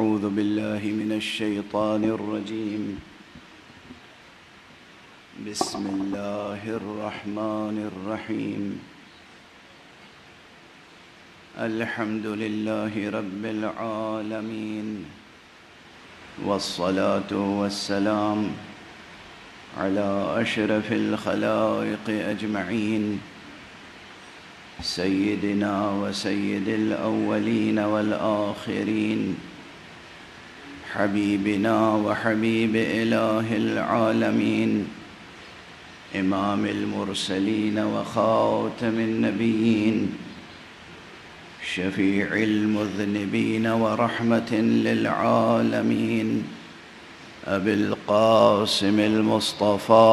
أعوذ بالله من الشيطان الرجيم. بسم الله الرحمن الرحيم. الحمد لله رب العالمين، والصلاة والسلام على أشرف الخلائق أجمعين، سيدنا وسيد الأولين والآخرين، حبيبنا وحبيب إله العالمين، إمام المرسلين وخاتم النبيين، شفيع المذنبين ورحمة للعالمين، أبي القاسم المصطفى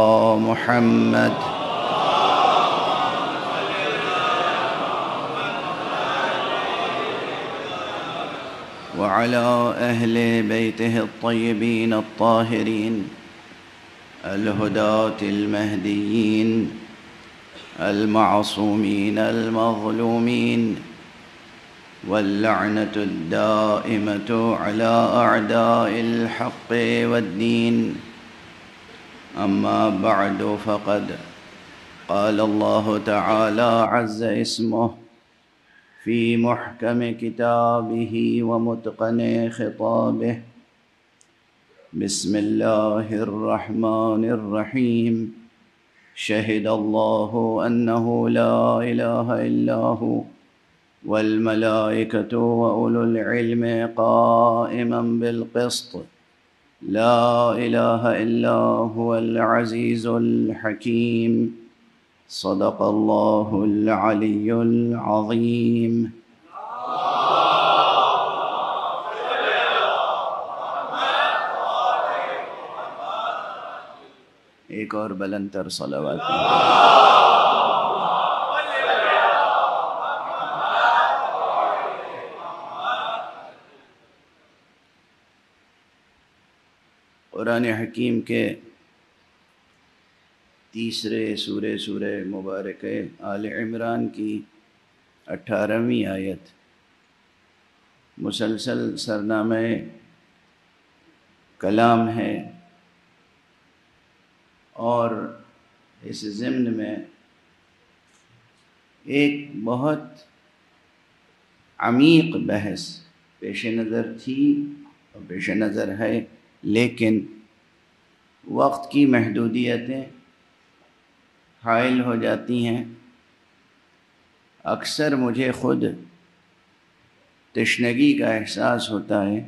محمد وعلى أهل بيته الطيبين الطاهرين الهداة المهديين المعصومين المظلومين، واللعنة الدائمة على أعداء الحق والدين. أما بعد، فقد قال الله تعالى عز اسمه في محكم كتابه ومتقن خطابه: بسم الله الرحمن الرحيم. شهد الله أنه لا إله إلا هو والملائكة وأولو العلم قائما بالقسط، لا إله إلا هو العزيز الحكيم. صدق الله العلي العظيم. ایک اور بلند تر صلوات. قرآن حکیم کے تیسرے سورہ مبارکہ آل عمران کی 18ویں آیت مسلسل سرنامہ کلام ہے، اور اس ضمن میں ایک بہت عمیق بحث پیش نظر تھی اور پیش نظر ہے، لیکن وقت کی محدودیتیں حائل ہو جاتی ہیں. اکثر مجھے خود تشنگی کا احساس ہوتا ہے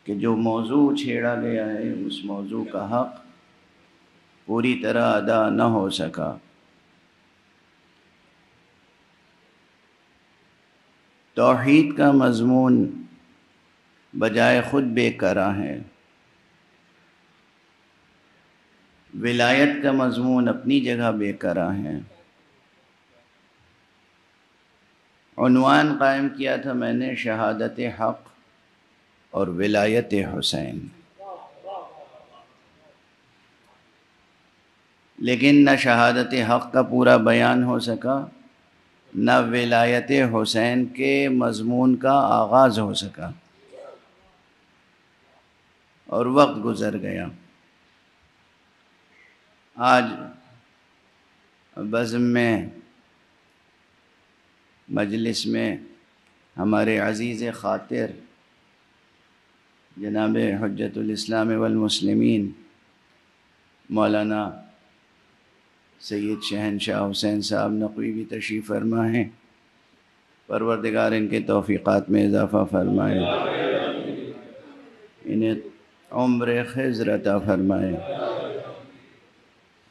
کہ جو موضوع چھیڑا گیا ہے اس موضوع کا حق پوری طرح ادا نہ ہو سکا. توحید کا مضمون بجائے خود بے کرا ہے، ولایت کا مضمون اپنی جگہ بے کرا ہے. عنوان قائم کیا تھا میں نے شہادت حق اور ولایت حسین، لیکن نہ شہادت حق کا پورا بیان ہو سکا، نہ ولایت حسین کے مضمون کا آغاز ہو سکا، اور وقت گزر گیا. آج بزم میں مجلس میں ہمارے عزیز خاطر جناب حجت الاسلام والمسلمین مولانا سید شہنشاہ حسین صاحب نقوی بھی تشریف فرما ہیں. پروردگار ان کے توفیقات میں اضافہ فرمائے، انہیں عمر خضر عطا فرمائے.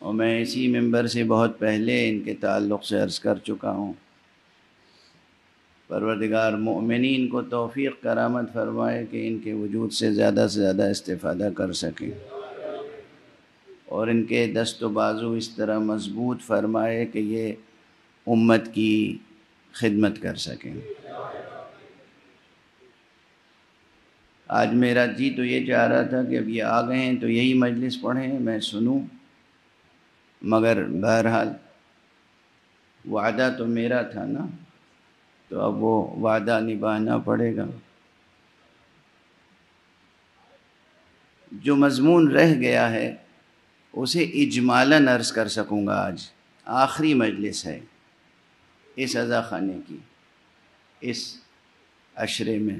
اور میں اسی ممبر سے بہت پہلے ان کے تعلق سے عرض کر چکا ہوں، پروردگار مومنین کو توفیق کرامت فرمائے کہ ان کے وجود سے زیادہ استفادہ کر سکیں، اور ان کے دست و بازو اس طرح مضبوط فرمائے کہ یہ امت کی خدمت کر سکیں. آج میرا جی تو یہ چاہ رہا تھا کہ اب یہ آ گئے ہیں تو یہی مجلس پڑھیں، میں سنوں، مگر بہرحال وعدہ تو میرا تھا نا، تو اب وہ وعدہ نبھانا پڑے گا. جو مضمون رہ گیا ہے اسے اجمالاً عرض کر سکوں گا. آج آخری مجلس ہے اس عزا خانے کی اس عشرے میں.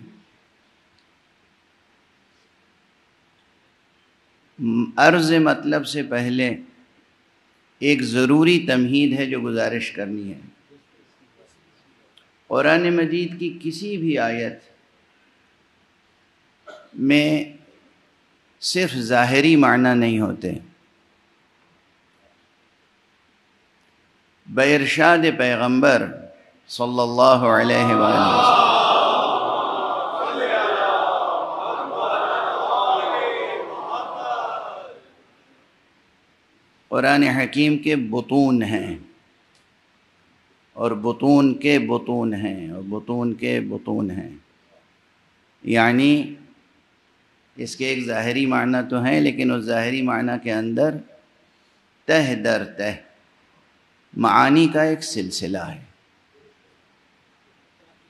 عرض مطلب سے پہلے ایک ضروری تمہید ہے جو گزارش کرنی ہے. قرآن مجید کی کسی بھی آیت میں صرف ظاہری معنی نہیں ہوتے. بارشاد پیغمبر صلی اللہ علیہ وآلہ وسلم قرآن حکیم کے بطون ہیں اور بطون کے بطون ہیں اور بطون کے بطون ہیں. یعنی اس کے ایک ظاہری معنی تو ہیں لیکن اس ظاہری معنی کے اندر تہ در تہ معانی کا ایک سلسلہ ہے.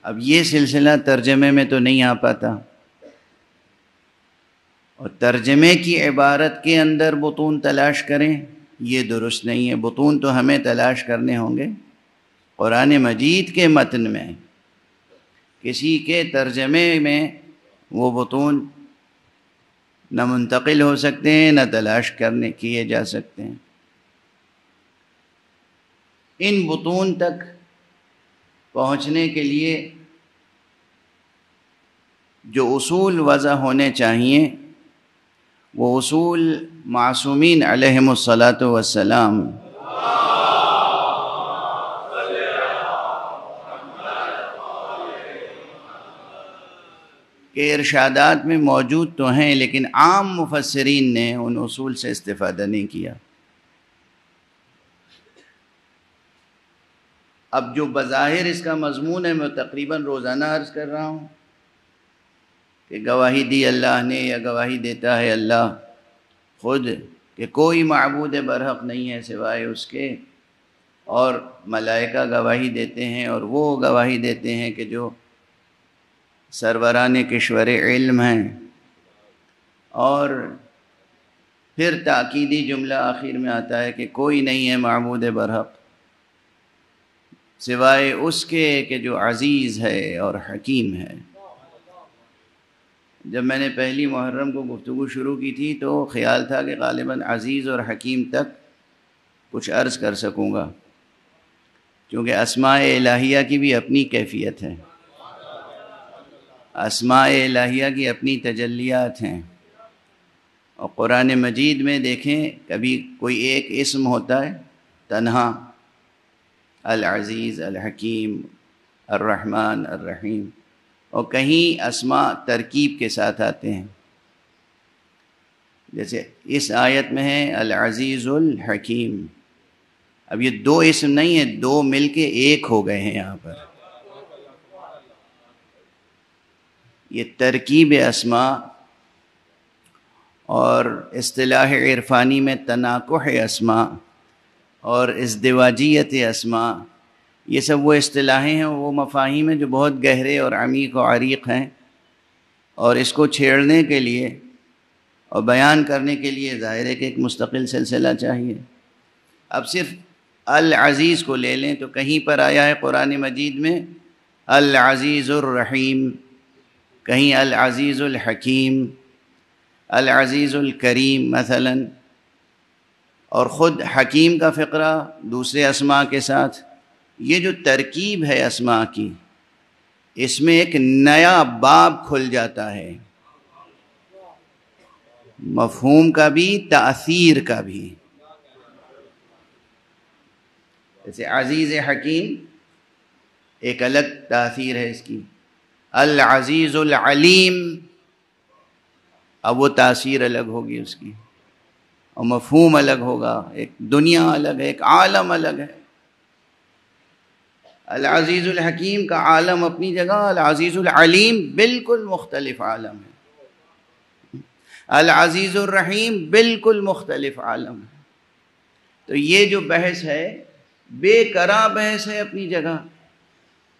اب یہ سلسلہ ترجمے میں تو نہیں آ پاتا، اور ترجمے کی عبارت کے اندر بطون تلاش کریں یہ درست نہیں ہے. بطون تو ہمیں تلاش کرنے ہوں گے قرآن مجید کے متن میں. کسی کے ترجمے میں وہ بطون نہ منتقل ہو سکتے ہیں نہ تلاش کرنے کیے جا سکتے ہیں. ان بطون تک پہنچنے کے لیے جو اصول وضع ہونے چاہیے وہ اصول معصومین علیہم الصلاۃ والسلام کے ارشادات میں موجود تو ہیں، لیکن عام مفسرین نے ان اصول سے استفادہ نہیں کیا. اب جو بظاہر اس کا مضمون ہے میں تقریباً روزانہ عرض کر رہا ہوں کہ گواہی دی اللہ نے یا گواہی دیتا ہے اللہ خود کہ کوئی معبود برحق نہیں ہے سوائے اس کے، اور ملائکہ گواہی دیتے ہیں اور وہ گواہی دیتے ہیں کہ جو سروران کشور علم ہیں. اور پھر تاکیدی جملہ آخر میں آتا ہے کہ کوئی نہیں ہے معبود برحق سوائے اس کے کہ جو عزیز ہے اور حکیم ہے. جب میں نے پہلی محرم کو گفتگو شروع کی تھی تو خیال تھا کہ غالباً عزیز اور حکیم تک کچھ عرض کر سکوں گا، کیونکہ اسماء الہیہ کی بھی اپنی کیفیت ہے، اسماء الہیہ کی اپنی تجلیات ہیں. اور قرآن مجید میں دیکھیں کبھی کوئی ایک اسم ہوتا ہے تنہا، العزیز، الحکیم، الرحمن، الرحیم، اور کہیں اسماء ترکیب کے ساتھ آتے ہیں. جیسے اس آیت میں ہے العزیز الحکیم. اب یہ دو اسم نہیں ہیں، دو مل کے ایک ہو گئے ہیں. یہاں پر یہ ترکیب اسماء اور اصطلاح عرفانی میں تناقح اسماء اور ازدواجیت اسماء، یہ سب وہ اصطلاحیں ہیں، وہ مفاہیم ہیں جو بہت گہرے اور عمیق و عریق ہیں، اور اس کو چھیڑنے کے لیے اور بیان کرنے کے لیے ظاہر ہے کہ ایک مستقل سلسلہ چاہیے. اب صرف العزیز کو لے لیں تو کہیں پر آیا ہے قرآن مجید میں العزیز الرحیم، کہیں العزیز الحکیم، العزیز الکریم مثلا، اور خود حکیم کا فقرہ دوسرے اسماء کے ساتھ. یہ جو ترکیب ہے اسماء کی، اس میں ایک نیا باب کھل جاتا ہے، مفہوم کا بھی تأثیر کا بھی. جیسے عزیز حکیم ایک الگ تاثیر ہے اس کی، العزیز العلیم اب وہ تاثیر الگ ہوگی اس کی، اور مفہوم الگ ہوگا، ایک دنیا الگ ہے، ایک عالم الگ ہے. العزیز الحکیم کا عالم اپنی جگہ، العزیز العلیم بالکل مختلف عالم ہے، العزیز الرحیم بالکل مختلف عالم ہے. تو یہ جو بحث ہے بے کرا بحث ہے اپنی جگہ،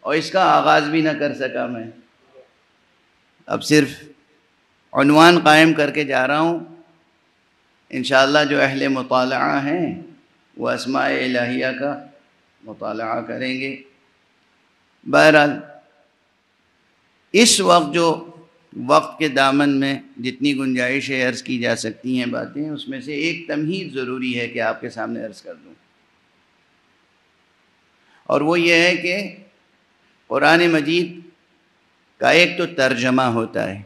اور اس کا آغاز بھی نہ کر سکا میں. اب صرف عنوان قائم کر کے جا رہا ہوں انشاءاللہ جو اہل مطالعہ ہیں وہ اسماء الہیہ کا مطالعہ کریں گے۔ بہرحال اس وقت جو وقت کے دامن میں جتنی گنجائشیں عرض کی جا سکتی ہیں باتیں، اس میں سے ایک تمہید ضروری ہے کہ آپ کے سامنے عرض کر دوں، اور وہ یہ ہے کہ قرآن مجید کا ایک تو ترجمہ ہوتا ہے۔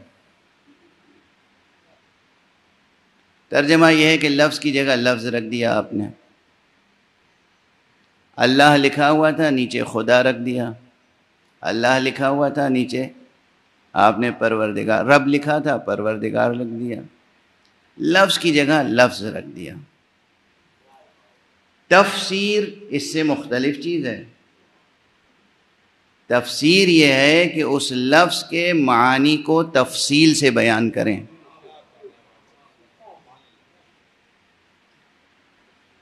ترجمہ یہ ہے کہ لفظ کی جگہ لفظ رکھ دیا آپ نے۔ اللہ لکھا ہوا تھا، نیچے خدا رکھ دیا۔ اللہ لکھا ہوا تھا، نیچے آپ نے پروردگار، رب لکھا تھا، پروردگار لکھ دیا۔ لفظ کی جگہ لفظ رکھ دیا۔ تفسیر اس سے مختلف چیز ہے۔ تفسیر یہ ہے کہ اس لفظ کے معانی کو تفصیل سے بیان کریں۔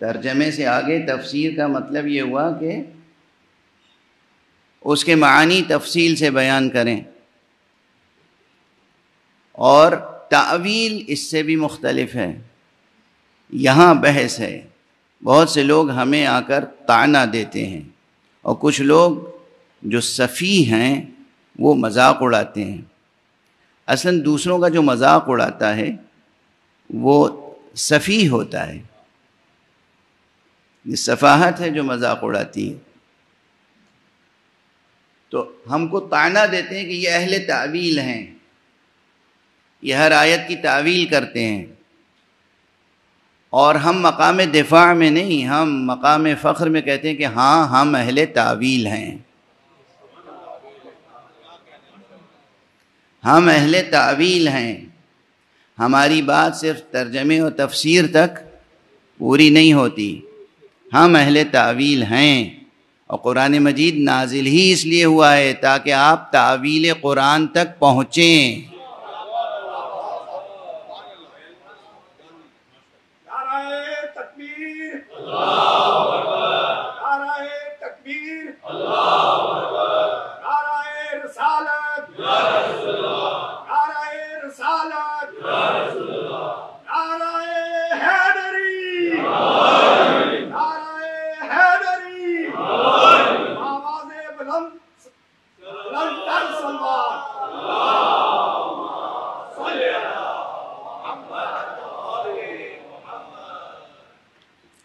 ترجمے سے آگے تفسیر کا مطلب یہ ہوا کہ اس کے معانی تفصیل سے بیان کریں، اور تأویل اس سے بھی مختلف ہے۔ یہاں بحث ہے۔ بہت سے لوگ ہمیں آ کر طعنہ دیتے ہیں، اور کچھ لوگ جو سفیہ ہیں وہ مذاق اڑاتے ہیں۔ اصلاً دوسروں کا جو مذاق اڑاتا ہے وہ سفیہ ہوتا ہے، یہ سفاہت ہے جو مذاق اڑاتی ہے۔ تو ہم کو طعنہ دیتے ہیں کہ یہ اہل تعویل ہیں، یہ ہر آیت کی تعویل کرتے ہیں، اور ہم مقام دفاع میں نہیں، ہم مقام فخر میں کہتے ہیں کہ ہاں ہم اہل تعویل ہیں، ہم اہل تعویل ہیں۔ ہماری بات صرف ترجمے اور تفسیر تک پوری نہیں ہوتی، ہم اہل تعویل ہیں، اور قرآن مجید نازل ہی اس لیے ہوا ہے تاکہ آپ تعویل قرآن تک پہنچیں۔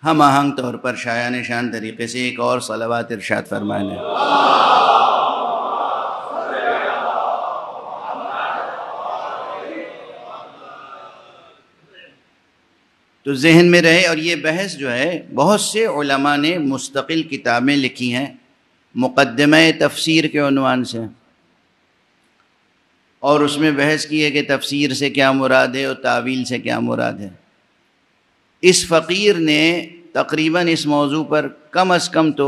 ہم آہنگ طور پر شایان شان طریقے سے ایک اور صلوات ارشاد فرمائیں۔ تو ذہن میں رہے، اور یہ بحث جو ہے بہت سے علماء نے مستقل کتابیں لکھی ہیں مقدمہ تفسیر کے عنوان سے، اور اس میں بحث کی ہے کہ تفسیر سے کیا مراد ہے اور تعویل سے کیا مراد ہے۔ اس فقیر نے تقریباً اس موضوع پر کم از کم تو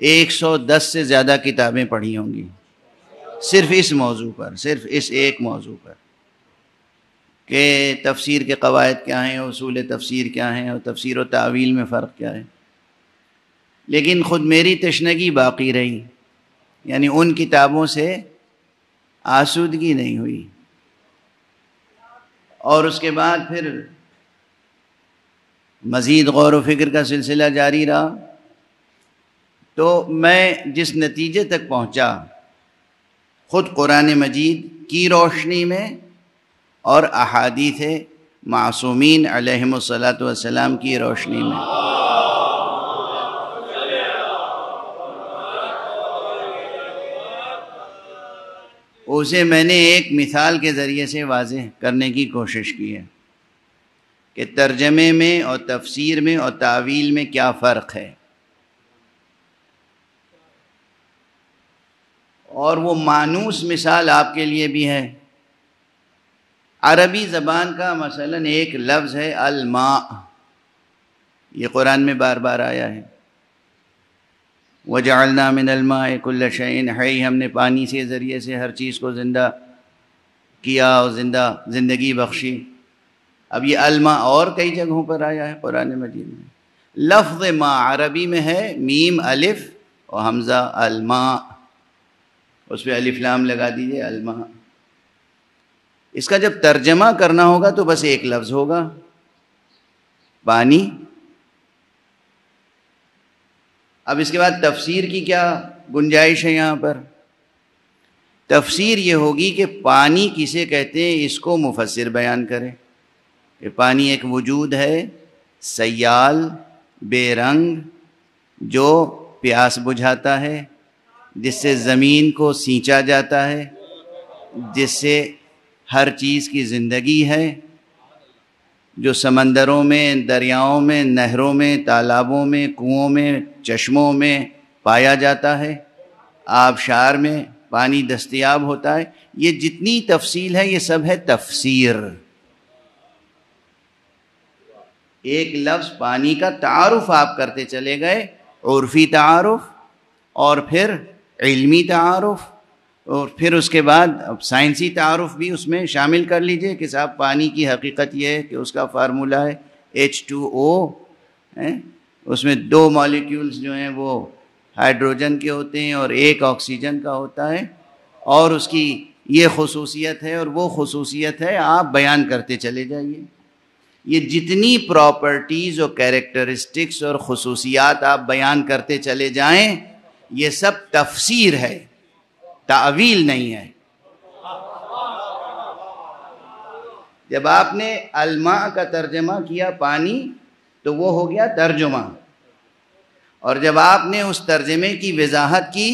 110 سے زیادہ کتابیں پڑھی ہوں گی، صرف اس موضوع پر، صرف اس ایک موضوع پر، کہ تفسیر کے قواعد کیا ہیں، اصول تفسیر کیا ہیں، اور تفسیر و تعویل میں فرق کیا ہے۔ لیکن خود میری تشنگی باقی رہی، یعنی ان کتابوں سے آسودگی نہیں ہوئی، اور اس کے بعد پھر مزید غور و فکر کا سلسلہ جاری رہا، تو میں جس نتیجے تک پہنچا خود قرآن مجید کی روشنی میں اور احادیث معصومین علیہم الصلاۃ والسلام کی روشنی میں، اسے میں نے ایک مثال کے ذریعے سے واضح کرنے کی کوشش کی ہے کہ ترجمے میں اور تفسیر میں اور تعویل میں کیا فرق ہے، اور وہ مانوس مثال آپ کے لیے بھی ہے۔ عربی زبان کا مثلاً ایک لفظ ہے الماء، یہ قرآن میں بار بار آیا ہے، وَجَعَلْنَا مِنَ الْمَاءِ كُلَّ شَيْءٍ حَيٍّ، ہم نے پانی سے ذریعے سے ہر چیز کو زندہ کیا اور زندگی بخشی۔ اب یہ الماء اور کئی جگہوں پر آیا ہے قرآن مجید میں۔ لفظ ما عربی میں ہے میم الف اور حمزہ الماء، اس پہ الف لام لگا دیجئے الماء۔ اس کا جب ترجمہ کرنا ہوگا تو بس ایک لفظ ہوگا، پانی. اب اس کے بعد تفسیر کی کیا گنجائش ہے یہاں پر؟ تفسیر یہ ہوگی کہ پانی کسے کہتے ہیں اس کو مفسر بیان کرے کہ پانی ایک وجود ہے سیال بے رنگ جو پیاس بجھاتا ہے، جس سے زمین کو سینچا جاتا ہے، جس سے ہر چیز کی زندگی ہے، جو سمندروں میں، دریاؤں میں، نہروں میں، تالابوں میں، کنوؤں میں، چشموں میں پایا جاتا ہے، آبشار میں پانی دستیاب ہوتا ہے. یہ جتنی تفصیل ہے یہ سب ہے تفسیر. ایک لفظ پانی کا تعارف آپ کرتے چلے گئے، عرفی تعارف اور پھر علمی تعارف اور پھر اس کے بعد اب سائنسی تعارف بھی اس میں شامل کر لیجئے کہ صاحب پانی کی حقیقت یہ ہے کہ اس کا فارمولہ ہے H2O. اس میں 2 مالیکیولز جو ہیں وہ ہائیڈروجن کے ہوتے ہیں اور 1 آکسیجن کا ہوتا ہے، اور اس کی یہ خصوصیت ہے اور وہ خصوصیت ہے، آپ بیان کرتے چلے جائیے. یہ جتنی پراپرٹیز اور کیریکٹرسٹکس اور خصوصیات آپ بیان کرتے چلے جائیں یہ سب تفسیر ہے، تعویل نہیں ہے. جب آپ نے الماء کا ترجمہ کیا پانی تو وہ ہو گیا ترجمہ، اور جب آپ نے اس ترجمے کی وضاحت کی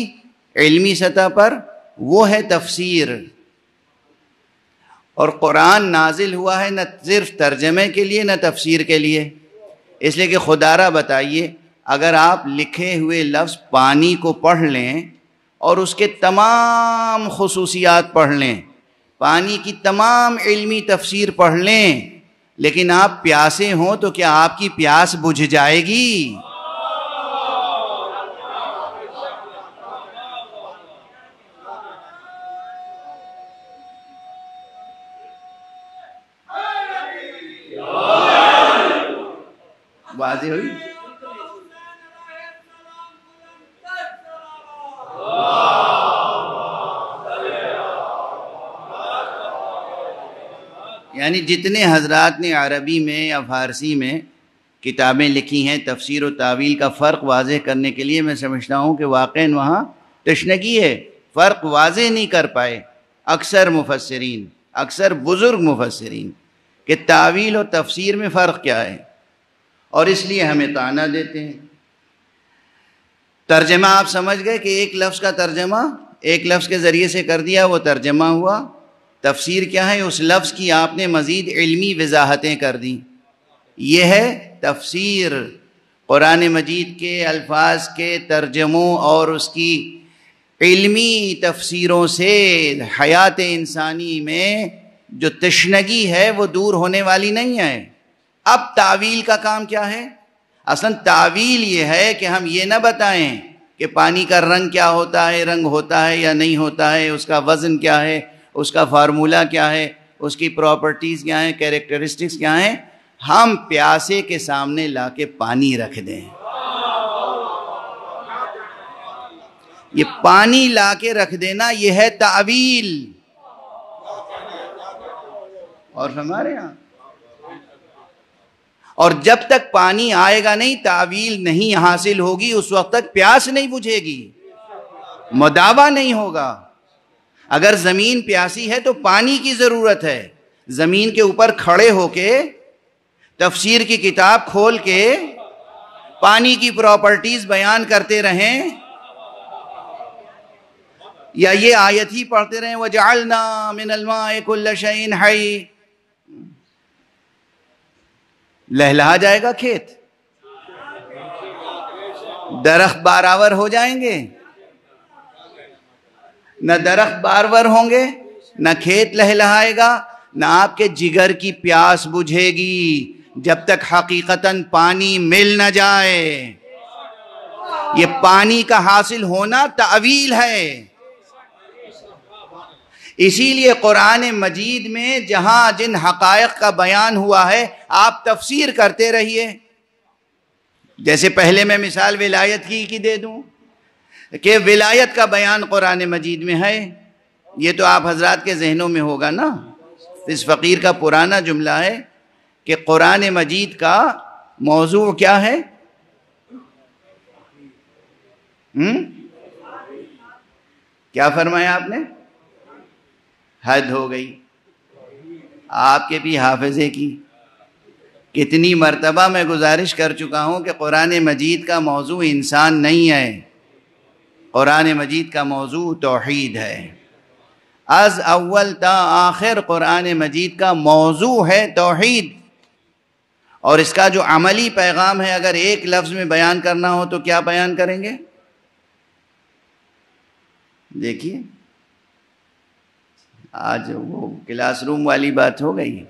علمی سطح پر وہ ہے تفسیر. اور قرآن نازل ہوا ہے نہ صرف ترجمے کے لیے نہ تفسیر کے لیے، اس لیے کہ خدا را بتائیے اگر آپ لکھے ہوئے لفظ پانی کو پڑھ لیں اور اس کے تمام خصوصیات پڑھ لیں، پانی کی تمام علمی تفسیر پڑھ لیں، لیکن آپ پیاسے ہوں تو کیا آپ کی پیاس بجھ جائے گی؟ واضح ہوئی؟ یعنی جتنے حضرات نے عربی میں یا فارسی میں کتابیں لکھی ہیں تفسیر و تعویل کا فرق واضح کرنے کے لیے، میں سمجھتا ہوں کہ واقعاً وہاں تشنگی ہے، فرق واضح نہیں کر پائے اکثر مفسرین، اکثر بزرگ مفسرین، کہ تعویل اور تفسیر میں فرق کیا ہے، اور اس لیے ہمیں طعنہ دیتے ہیں. ترجمہ آپ سمجھ گئے کہ ایک لفظ کا ترجمہ ایک لفظ کے ذریعے سے کر دیا، وہ ترجمہ ہوا. تفسیر کیا ہے؟ اس لفظ کی آپ نے مزید علمی وضاحتیں کر دیں، یہ ہے تفسیر. قرآن مجید کے الفاظ کے ترجموں اور اس کی علمی تفسیروں سے حیات انسانی میں جو تشنگی ہے وہ دور ہونے والی نہیں ہے. اب تعویل کا کام کیا ہے؟ اصلاً تعویل یہ ہے کہ ہم یہ نہ بتائیں کہ پانی کا رنگ کیا ہوتا ہے، رنگ ہوتا ہے یا نہیں ہوتا ہے، اس کا وزن کیا ہے، اس کا فارمولہ کیا ہے، اس کی پراپرٹیز کیا ہیں، کیریکٹرسٹکس کیا ہیں. ہم پیاسے کے سامنے لا کے پانی رکھ دیں. یہ پانی لا کے رکھ دینا یہ ہے تعویل. اور ہمارے یہاں اور جب تک پانی آئے گا نہیں، تعویل نہیں حاصل ہوگی، اس وقت تک پیاس نہیں بجھے گی، مداوا نہیں ہوگا. اگر زمین پیاسی ہے تو پانی کی ضرورت ہے. زمین کے اوپر کھڑے ہو کے تفسیر کی کتاب کھول کے پانی کی پراپرٹیز بیان کرتے رہیں، یا یہ آیت ہی پڑھتے رہیں وَجَعَلْنَا مِنَ الْمَاءِ كُلَّ شَيْءٍ حَيٍّ، لہلہا جائے گا کھیت، درخت بارآور ہو جائیں گے. نہ درخت بارآور ہوں گے، نہ کھیت لہلہائے گا، نہ آپ کے جگر کی پیاس بجھے گی جب تک حقیقتاً پانی مل نہ جائے. یہ پانی کا حاصل ہونا تعویل ہے. اسی لیے قرآن مجید میں جہاں جن حقائق کا بیان ہوا ہے آپ تفسیر کرتے رہیے. جیسے پہلے میں مثال ولایت کی دے دوں کہ ولایت کا بیان قرآن مجید میں ہے. یہ تو آپ حضرات کے ذہنوں میں ہوگا نا، اس فقیر کا پرانا جملہ ہے کہ قرآن مجید کا موضوع کیا ہے؟ کیا فرمایا آپ نے؟ حد ہو گئی آپ کے بھی حافظے کی۔ کتنی مرتبہ میں گزارش کر چکا ہوں کہ قرآن مجید کا موضوع انسان نہیں ہے، قرآن مجید کا موضوع توحید ہے۔ از اول تا آخر قرآن مجید کا موضوع ہے توحید، اور اس کا جو عملی پیغام ہے اگر ایک لفظ میں بیان کرنا ہو تو کیا بیان کریں گے؟ دیکھیے آج وہ کلاس روم والی بات ہو گئی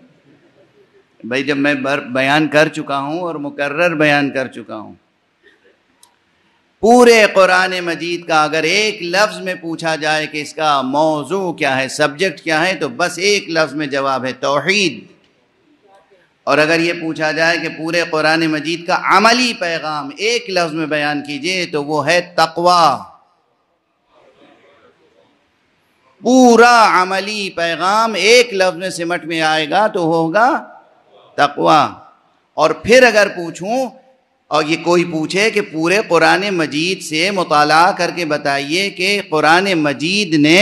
بھائی، جب میں بیان کر چکا ہوں اور مکرر بیان کر چکا ہوں، پورے قرآن مجید کا اگر ایک لفظ میں پوچھا جائے کہ اس کا موضوع کیا ہے، سبجیکٹ کیا ہے، تو بس ایک لفظ میں جواب ہے توحید۔ اور اگر یہ پوچھا جائے کہ پورے قرآن مجید کا عملی پیغام ایک لفظ میں بیان کیجئے تو وہ ہے تقوی۔ پورا عملی پیغام ایک لفظ میں سمٹ میں آئے گا تو ہوگا تقوی۔ اور پھر اگر پوچھوں، اور یہ کوئی پوچھے کہ پورے قرآن مجید سے مطالعہ کر کے بتائیے کہ قرآن مجید نے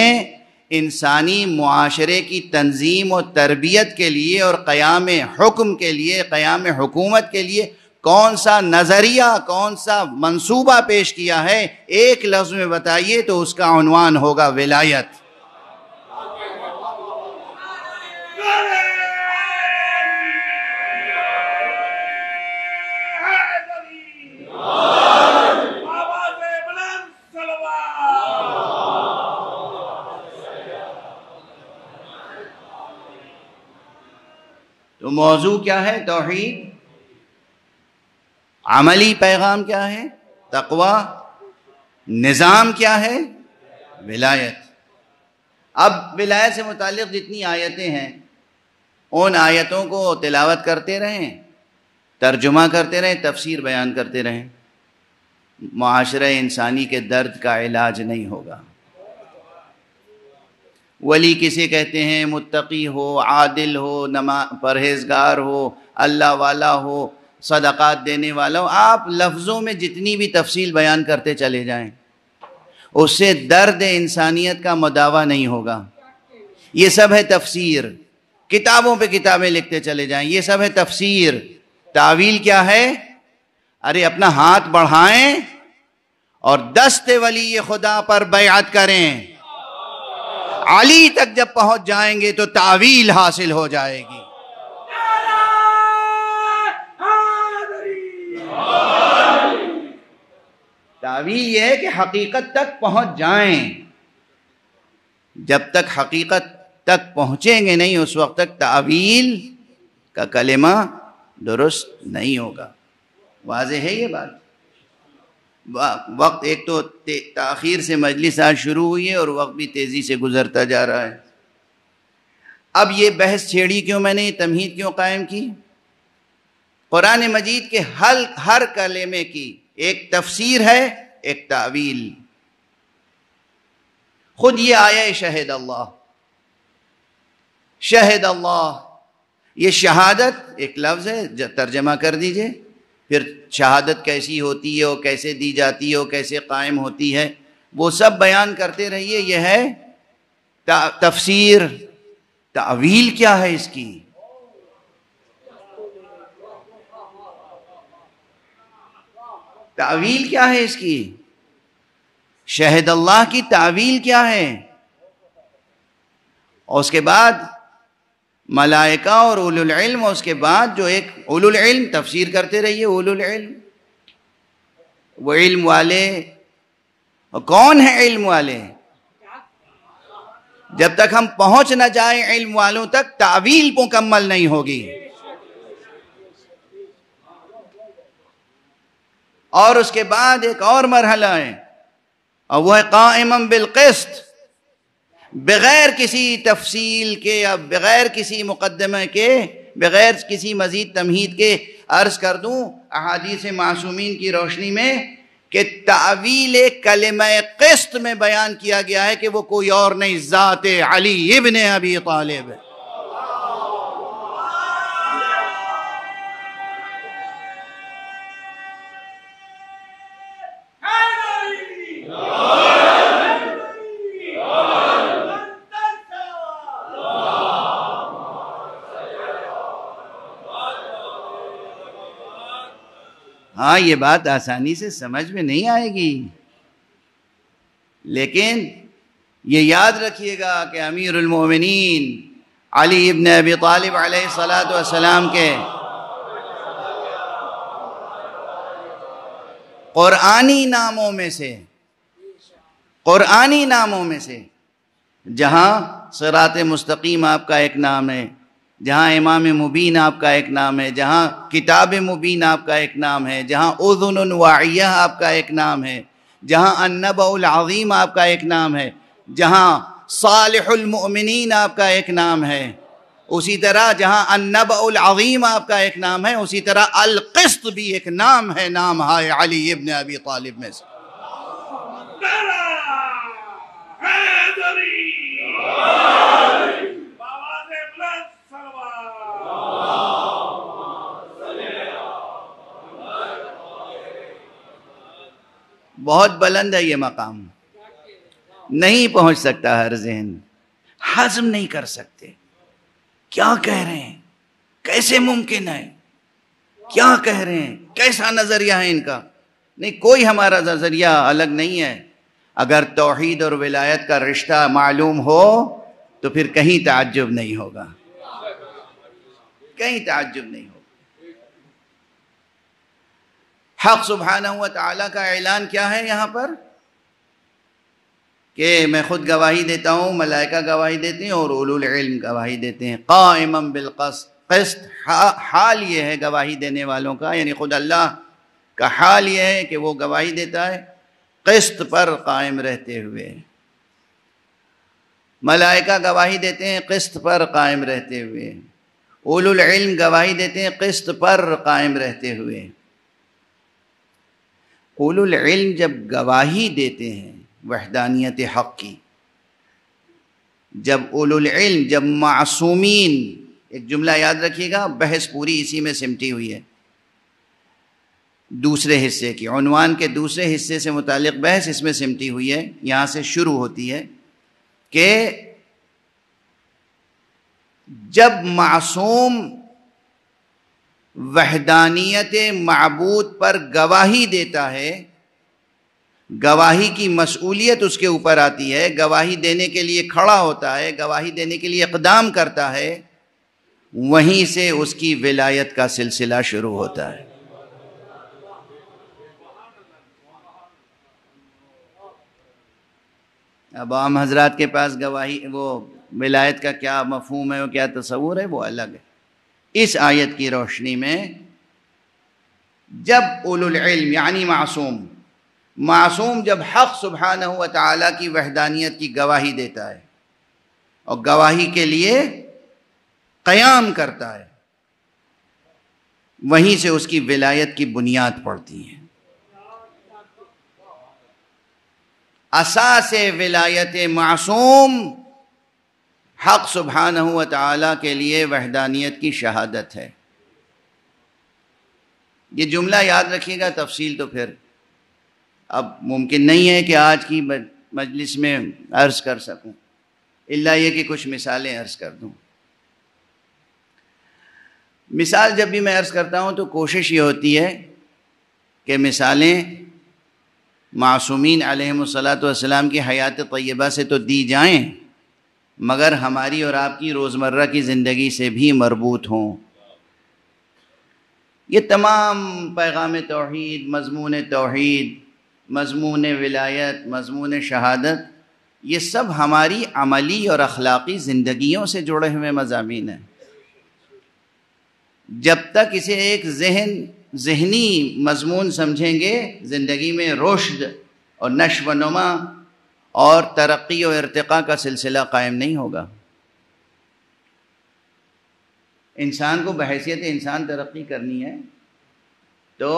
انسانی معاشرے کی تنظیم و تربیت کے لیے اور قیام حکم کے لیے، قیام حکومت کے لیے کون سا نظریہ، کون سا منصوبہ پیش کیا ہے، ایک لفظ میں بتائیے تو اس کا عنوان ہوگا ولایت۔ تو موضوع کیا ہے؟ توحید۔ عملی پیغام کیا ہے؟ تقوی۔ نظام کیا ہے؟ ولایت۔ اب ولایت سے متعلق جتنی آیتیں ہیں ان آیتوں کو تلاوت کرتے رہیں، ترجمہ کرتے رہیں، تفسیر بیان کرتے رہیں، معاشرہ انسانی کے درد کا علاج نہیں ہوگا۔ ولی کسے کہتے ہیں؟ متقی ہو، عادل ہو، پرہیزگار ہو، اللہ والا ہو، صدقات دینے والا ہو، آپ لفظوں میں جتنی بھی تفصیل بیان کرتے چلے جائیں، اس سے درد انسانیت کا مداوع نہیں ہوگا۔ یہ سب ہے تفسیر، کتابوں پہ کتابیں لکھتے چلے جائیں، یہ سب ہے تفسیر۔ تعویل کیا ہے؟ ارے اپنا ہاتھ بڑھائیں اور دست ولی خدا پر بیعت کریں، علی تک جب پہنچ جائیں گے تو تعویل حاصل ہو جائے گی۔ تعویل یہ ہے کہ حقیقت تک پہنچ جائیں، جب تک حقیقت تک پہنچیں گے نہیں اس وقت تک تعویل کا کلمہ درست نہیں ہوگا۔ واضح ہے یہ بات؟ وقت ایک تو تاخیر سے مجلس آج شروع ہوئی ہے اور وقت بھی تیزی سے گزرتا جا رہا ہے۔ اب یہ بحث چھیڑی کیوں میں نے، یہ تمہید کیوں قائم کی؟ قرآن مجید کے ہر کلمے کی ایک تفسیر ہے، ایک تعویل۔ خود یہ آیہ شہد اللہ، شہد اللہ، یہ شہادت ایک لفظ ہے، ترجمہ کر دیجئے۔ پھر شہادت کیسی ہوتی ہے اور کیسے دی جاتی ہے اور کیسے قائم ہوتی ہے، وہ سب بیان کرتے رہیے۔ یہ ہے تفسیر۔ تعویل کیا ہے اس کی؟ تعویل کیا ہے اس کی؟ شہد اللہ کی تعویل کیا ہے؟ اور اس کے بعد ملائکہ اور اولو العلم، اور اس کے بعد جو ایک اولو العلم، تفسیر کرتے رہیے۔ اولو العلم، وہ علم والے کون ہیں؟ علم والے جب تک ہم پہنچ نہ جائیں علم والوں تک تعویل مکمل نہیں ہوگی۔ اور اس کے بعد ایک اور مرحلہ ہے، اور وہ ہے قائما بالقسط، بغیر کسی تفصیل کے یا بغیر کسی مقدمہ کے، بغیر کسی مزید تمہید کے عرض کر دوں احادیث معصومین کی روشنی میں کہ تعویل کلمہ قسط میں بیان کیا گیا ہے کہ وہ کوئی اور نہیں، ذات علی ابن ابی طالب۔ ہاں یہ بات آسانی سے سمجھ میں نہیں آئے گی، لیکن یہ یاد رکھیے گا کہ امیر المومنین علی ابن ابی طالب علیہ الصلاۃ والسلام کے قرآنی ناموں میں سے جہاں صراط مستقیم آپ کا ایک نام ہے، جہاں امام مبین آپ کا ایک نام ہے، جہاں کتاب مبین آپ کا ایک نام ہے، جہاں اذن واعیہ آپ کا ایک نام ہے، جہاں النبأ العظیم آپ کا ایک نام ہے، جہاں صالح المؤمنین آپ کا ایک نام ہے، اسی طرح جہاں النبأ العظیم آپ کا ایک نام ہے، اسی طرح القسط بھی ایک نام ہے، نام ہے علی ابن ابی طالب میں سے۔ بہت بلند ہے یہ مقام، نہیں پہنچ سکتا ہر ذہن، ہضم نہیں کر سکتے۔ کیا کہہ رہے ہیں؟ کیسے ممکن ہے؟ کیا کہہ رہے ہیں؟ کیسا نظریہ ہے ان کا؟ نہیں، کوئی ہمارا نظریہ الگ نہیں ہے۔ اگر توحید اور ولایت کا رشتہ معلوم ہو تو پھر کہیں تعجب نہیں ہوگا، کہیں تعجب نہیں ہوگا۔ حق سبحانہ و تعالیٰ کا اعلان کیا ہے یہاں پر؟ کہ میں خود گواہی دیتا ہوں، ملائکہ گواہی دیتے ہیں اور اولو العلم گواہی دیتے ہیں، قائما بالقسط۔ حال یہ ہے گواہی دینے والوں کا، یعنی خود اللہ کا حال یہ ہے کہ وہ گواہی دیتا ہے قسط پر قائم رہتے ہوئے، ملائکہ گواہی دیتے ہیں قسط پر قائم رہتے ہوئے، اولو العلم گواہی دیتے ہیں قسط پر قائم رہتے ہوئے۔ اولو العلم جب گواہی دیتے ہیں وحدانیت حق کی، جب اولو العلم، جب معصومین، ایک جملہ یاد رکھیے گا، بحث پوری اسی میں سمٹی ہوئی ہے، دوسرے حصے کی، عنوان کے دوسرے حصے سے متعلق بحث اس میں سمٹی ہوئی ہے، یہاں سے شروع ہوتی ہے کہ جب معصوم وحدانیت معبود پر گواہی دیتا ہے، گواہی کی مسئولیت اس کے اوپر آتی ہے، گواہی دینے کے لیے کھڑا ہوتا ہے، گواہی دینے کے لیے اقدام کرتا ہے، وہیں سے اس کی ولایت کا سلسلہ شروع ہوتا ہے۔ اب عام حضرات کے پاس گواہی، وہ ولایت کا کیا مفہوم ہے، وہ کیا تصور ہے، وہ الگ ہے۔ اس آیت کی روشنی میں جب اولو العلم یعنی معصوم جب حق سبحانہ و تعالیٰ کی وحدانیت کی گواہی دیتا ہے اور گواہی کے لیے قیام کرتا ہے، وہیں سے اس کی ولایت کی بنیاد پڑتی ہے۔ اساس ولایت معصوم حق سبحانہ و تعالیٰ کے لیے وحدانیت کی شہادت ہے۔ یہ جملہ یاد رکھیے گا، تفصیل تو پھر اب ممکن نہیں ہے کہ آج کی مجلس میں عرض کر سکوں، الا یہ کہ کچھ مثالیں عرض کر دوں۔ مثال جب بھی میں عرض کرتا ہوں تو کوشش یہ ہوتی ہے کہ مثالیں معصومین علیہم الصلاۃ والسلام کی حیات طیبہ سے تو دی جائیں، مگر ہماری اور آپ کی روزمرہ کی زندگی سے بھی مربوط ہوں۔ یہ تمام پیغام توحید، مضمون ولایت، مضمون شہادت، یہ سب ہماری عملی اور اخلاقی زندگیوں سے جڑے ہوئے مضامین ہیں۔ جب تک اسے ایک ذہنی مضمون سمجھیں گے، زندگی میں رشد اور نشو و نما اور ترقی و ارتقاء کا سلسلہ قائم نہیں ہوگا۔ انسان کو بحیثیت انسان ترقی کرنی ہے تو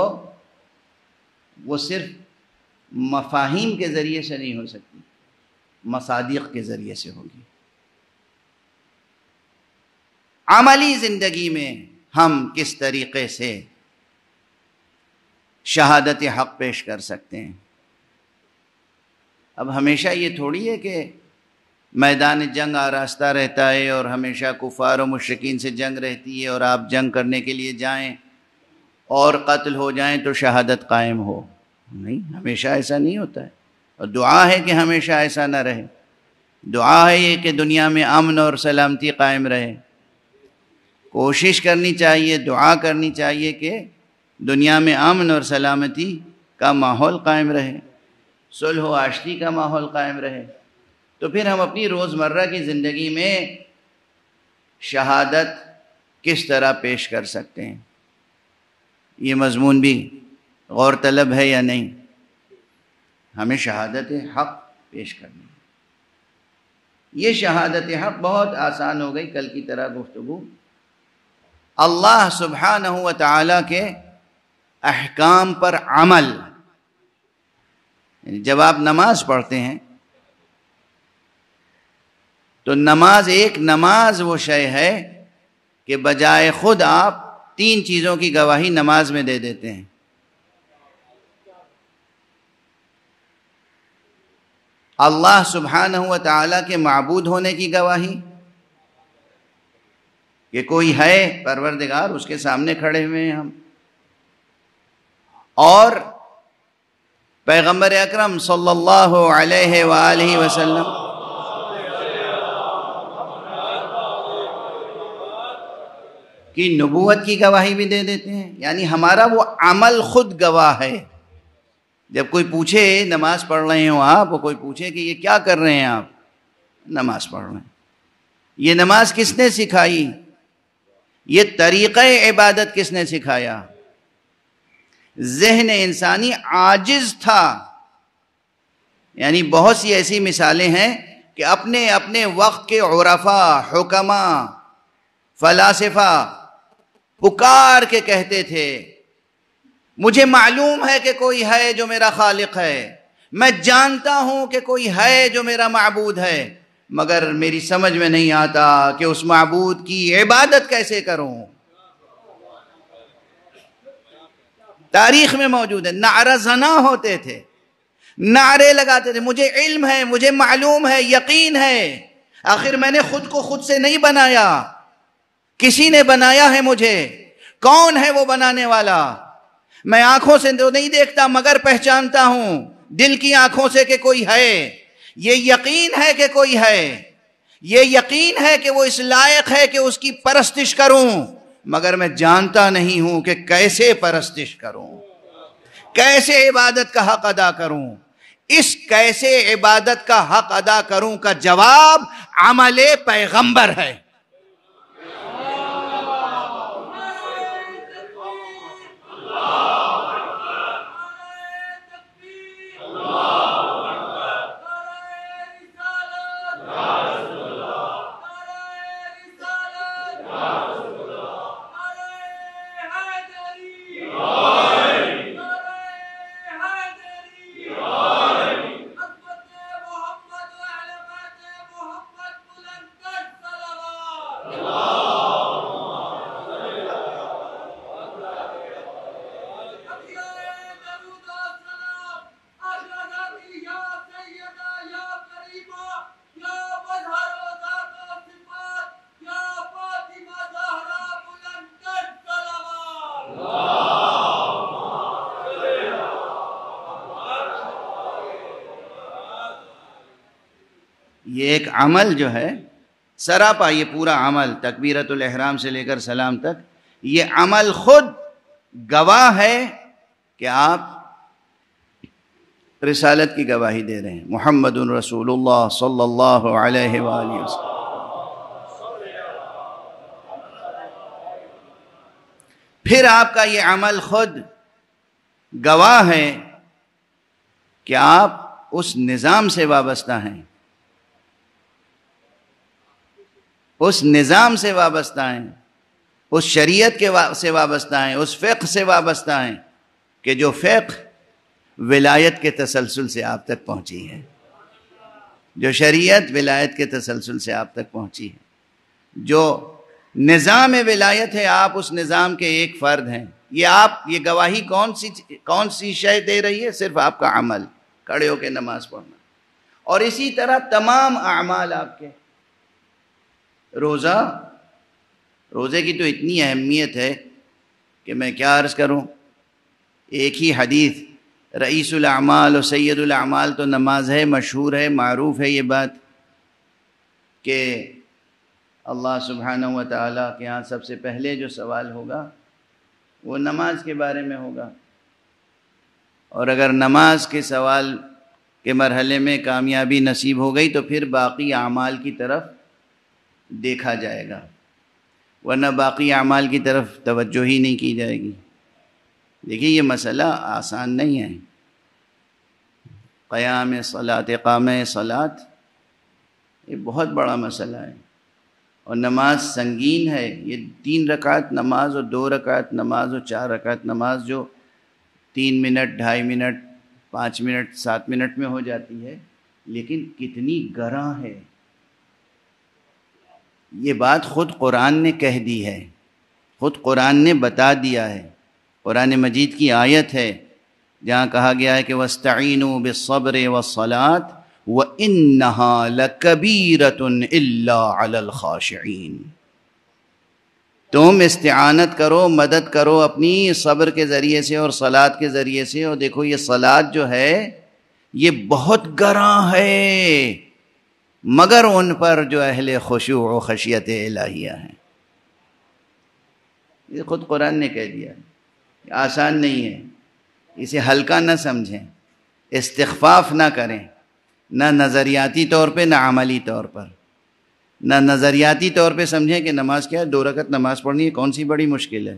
وہ صرف مفاہیم کے ذریعے سے نہیں ہو سکتی، مصادیق کے ذریعے سے ہوگی۔ عملی زندگی میں ہم کس طریقے سے شہادت حق پیش کر سکتے ہیں؟ اب ہمیشہ یہ تھوڑی ہے کہ میدان جنگ آراستہ رہتا ہے اور ہمیشہ کفار و مشرکین سے جنگ رہتی ہے اور آپ جنگ کرنے کے لیے جائیں اور قتل ہو جائیں تو شہادت قائم ہو. نہیں، ہمیشہ ایسا نہیں ہوتا ہے. اور دعا ہے کہ ہمیشہ ایسا نہ رہے. دعا ہے یہ کہ دنیا میں امن اور سلامتی قائم رہے. کوشش کرنی چاہیے، دعا کرنی چاہیے کہ دنیا میں امن اور سلامتی کا ماحول قائم رہے، صلح و آشتی کا ماحول قائم رہے. تو پھر ہم اپنی روزمرہ کی زندگی میں شہادت کس طرح پیش کر سکتے ہیں؟ یہ مضمون بھی غور طلب ہے یا نہیں؟ ہمیں شہادت حق پیش کرنی ہے. یہ شہادت حق بہت آسان ہو گئی کل کی طرح گفتگو. اللہ سبحانہ و تعالیٰ کے احکام پر عمل، یعنی جب آپ نماز پڑھتے ہیں تو نماز وہ شے ہے کہ بجائے خود آپ 3 چیزوں کی گواہی نماز میں دے دیتے ہیں. اللہ سبحانہ و تعالیٰ کے معبود ہونے کی گواہی کہ کوئی ہے پروردگار، اس کے سامنے کھڑے ہوئے ہیں ہم، اور پیغمبر اکرم صلی اللہ علیہ وآلہ وسلم کی نبوت کی گواہی بھی دے دیتے ہیں. یعنی ہمارا وہ عمل خود گواہ ہے. جب کوئی پوچھے نماز پڑھ رہے ہوں آپ، کوئی پوچھے کہ یہ کیا کر رہے ہیں آپ، نماز پڑھ رہے ہیں. یہ نماز کس نے سکھائی؟ یہ طریقہ عبادت کس نے سکھایا؟ ذہن انسانی عاجز تھا. یعنی بہت سی ایسی مثالیں ہیں کہ اپنے اپنے وقت کے عرفاء، حکماء، فلاسفہ پکار کے کہتے تھے مجھے معلوم ہے کہ کوئی ہے جو میرا خالق ہے، میں جانتا ہوں کہ کوئی ہے جو میرا معبود ہے، مگر میری سمجھ میں نہیں آتا کہ اس معبود کی عبادت کیسے کروں. تاریخ میں موجود ہے. نعرہ زنا ہوتے تھے، نعرے لگاتے تھے مجھے علم ہے، مجھے معلوم ہے، یقین ہے. آخر میں نے خود کو خود سے نہیں بنایا، کسی نے بنایا ہے مجھے. کون ہے وہ بنانے والا؟ میں آنکھوں سے تو نہیں دیکھتا مگر پہچانتا ہوں دل کی آنکھوں سے کہ کوئی ہے. یہ یقین ہے کہ کوئی ہے، یہ یقین ہے کہ وہ اس لائق ہے کہ اس کی پرستش کروں، مگر میں جانتا نہیں ہوں کہ کیسے پرستش کروں، کیسے عبادت کا حق ادا کروں. اس کیسے عبادت کا حق ادا کروں کا جواب عمل پیغمبر ہے. یہ ایک عمل جو ہے سراپا، یہ پورا عمل تکبیرۃ الاحرام سے لے کر سلام تک، یہ عمل خود گواہ ہے کہ آپ رسالت کی گواہی دے رہے ہیں. محمد رسول اللہ صلی اللہ علیہ وآلہ وسلم. پھر آپ کا یہ عمل خود گواہ ہے کہ آپ اس نظام سے وابستہ ہیں، اس نظام سے وابستہ ہیں، اس شریعت سے وابستہ ہیں، اس فقہ سے وابستہ ہیں کہ جو فقہ ولایت کے تسلسل سے آپ تک پہنچی ہے، جو شریعت ولایت کے تسلسل سے آپ تک پہنچی ہے، جو نظام ولایت ہے آپ اس نظام کے ایک فرد ہیں. یہ گواہی کون سی شے دے رہی ہے؟ صرف آپ کا عمل، کھڑے ہو کے نماز پڑھنا. اور اسی طرح تمام اعمال آپ کے. روزے کی تو اتنی اہمیت ہے کہ میں کیا عرض کروں، ایک ہی حدیث رئیس الاعمال و سید الاعمال تو نماز ہے، مشہور ہے، معروف ہے یہ بات کہ اللہ سبحانہ و تعالیٰ کے ہاں سب سے پہلے جو سوال ہوگا وہ نماز کے بارے میں ہوگا، اور اگر نماز کے سوال کے مرحلے میں کامیابی نصیب ہو گئی تو پھر باقی اعمال کی طرف دیکھا جائے گا، ورنہ باقی اعمال کی طرف توجہ ہی نہیں کی جائے گی۔ دیکھیے یہ مسئلہ آسان نہیں ہے، قیام صلاۃ، اقامہ صلاۃ یہ بہت بڑا مسئلہ ہے، اور نماز سنگین ہے۔ یہ 3 رکعت نماز اور 2 رکعت نماز اور 4 رکعت نماز جو 3 منٹ، 2.5 منٹ، 5 منٹ، 7 منٹ میں ہو جاتی ہے، لیکن کتنی گراں ہے۔ یہ بات خود قرآن نے کہہ دی ہے، خود قرآن نے بتا دیا ہے۔ قرآن مجید کی آیت ہے جہاں کہا گیا ہے کہ وَاسْتَعِينُوا بِالصَّبْرِ وَالصَّلَاةِ وَإِنَّهَا لَكَبِيرَةٌ إِلَّا عَلَى الْخَاشِعِينَ۔ تم استعانت کرو، مدد کرو اپنی صبر کے ذریعے سے اور صلاۃ کے ذریعے سے، اور دیکھو یہ صلاۃ جو ہے یہ بہت گراں ہے، مگر ان پر جو اہل خشوع و خشیت الہیہ ہیں۔ یہ خود قرآن نے کہہ دیا ہے، آسان نہیں ہے، اسے ہلکا نہ سمجھیں، استخفاف نہ کریں، نہ نظریاتی طور پہ نہ عملی طور پر۔ نہ نظریاتی طور پہ سمجھیں کہ نماز کیا ہے، 2 رکعت نماز پڑھنی ہے، کون سی بڑی مشکل ہے،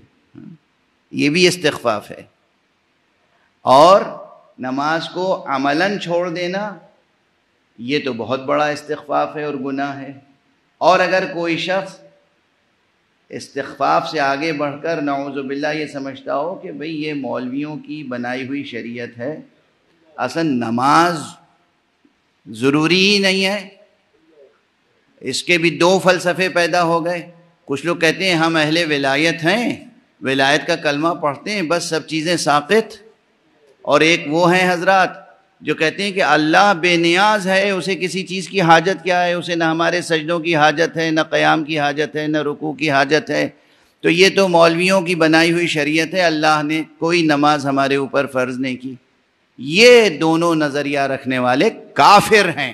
یہ بھی استخفاف ہے۔ اور نماز کو عملاً چھوڑ دینا یہ تو بہت بڑا استخفاف ہے اور گناہ ہے۔ اور اگر کوئی شخص استخفاف سے آگے بڑھ کر نعوذ باللہ یہ سمجھتا ہو کہ بھئی یہ مولویوں کی بنائی ہوئی شریعت ہے، اصل نماز ضروری ہی نہیں ہے، اس کے بھی 2 فلسفے پیدا ہو گئے۔ کچھ لوگ کہتے ہیں ہم اہل ولایت ہیں، ولایت کا کلمہ پڑھتے ہیں بس سب چیزیں ساقط، اور ایک وہ ہیں حضرات جو کہتے ہیں کہ اللہ بے نیاز ہے، اسے کسی چیز کی حاجت کیا ہے، اسے نہ ہمارے سجدوں کی حاجت ہے، نہ قیام کی حاجت ہے، نہ رکوع کی حاجت ہے، تو یہ تو مولویوں کی بنائی ہوئی شریعت ہے، اللہ نے کوئی نماز ہمارے اوپر فرض نہیں کی۔ یہ دونوں نظریہ رکھنے والے کافر ہیں۔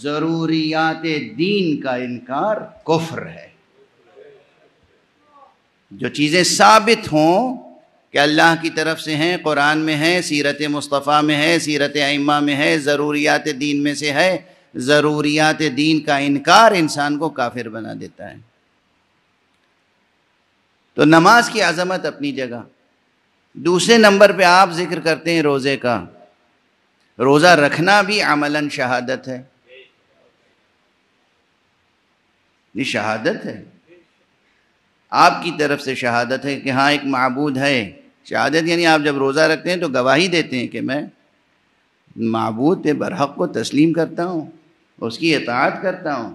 ضروریات دین کا انکار کفر ہے۔ جو چیزیں ثابت ہوں کہ اللہ کی طرف سے ہیں، قرآن میں ہے، سیرت مصطفیٰ میں ہے، سیرت ائمہ میں ہے، ضروریات دین میں سے ہے، ضروریات دین کا انکار انسان کو کافر بنا دیتا ہے۔ تو نماز کی عظمت اپنی جگہ۔ دوسرے نمبر پہ آپ ذکر کرتے ہیں روزے کا۔ روزہ رکھنا بھی عملاً شہادت ہے، یہ شہادت ہے، آپ کی طرف سے شہادت ہے کہ ہاں ایک معبود ہے۔ شہادت یعنی آپ جب روزہ رکھتے ہیں تو گواہی دیتے ہیں کہ میں معبود برحق کو تسلیم کرتا ہوں، اس کی اطاعت کرتا ہوں۔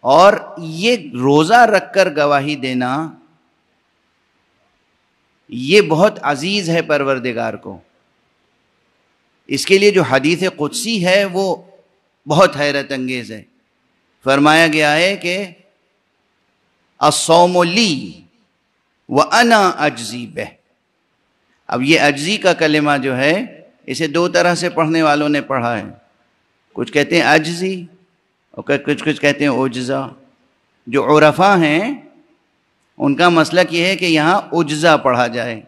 اور یہ روزہ رکھ کر گواہی دینا یہ بہت عزیز ہے پروردگار کو۔ اس کے لیے جو حدیث قدسی ہے وہ بہت حیرت انگیز ہے۔ فرمایا گیا ہے کہ الصوم لی وانا اجزی بہ۔ اب یہ اجزی کا کلمہ جو ہے اسے 2 طرح سے پڑھنے والوں نے پڑھا ہے، کچھ کہتے ہیں اجزی اور کچھ کہتے ہیں اجزا۔ جو عرفاء ہیں ان کا مسلک یہ ہے کہ یہاں اجزا پڑھا جائے۔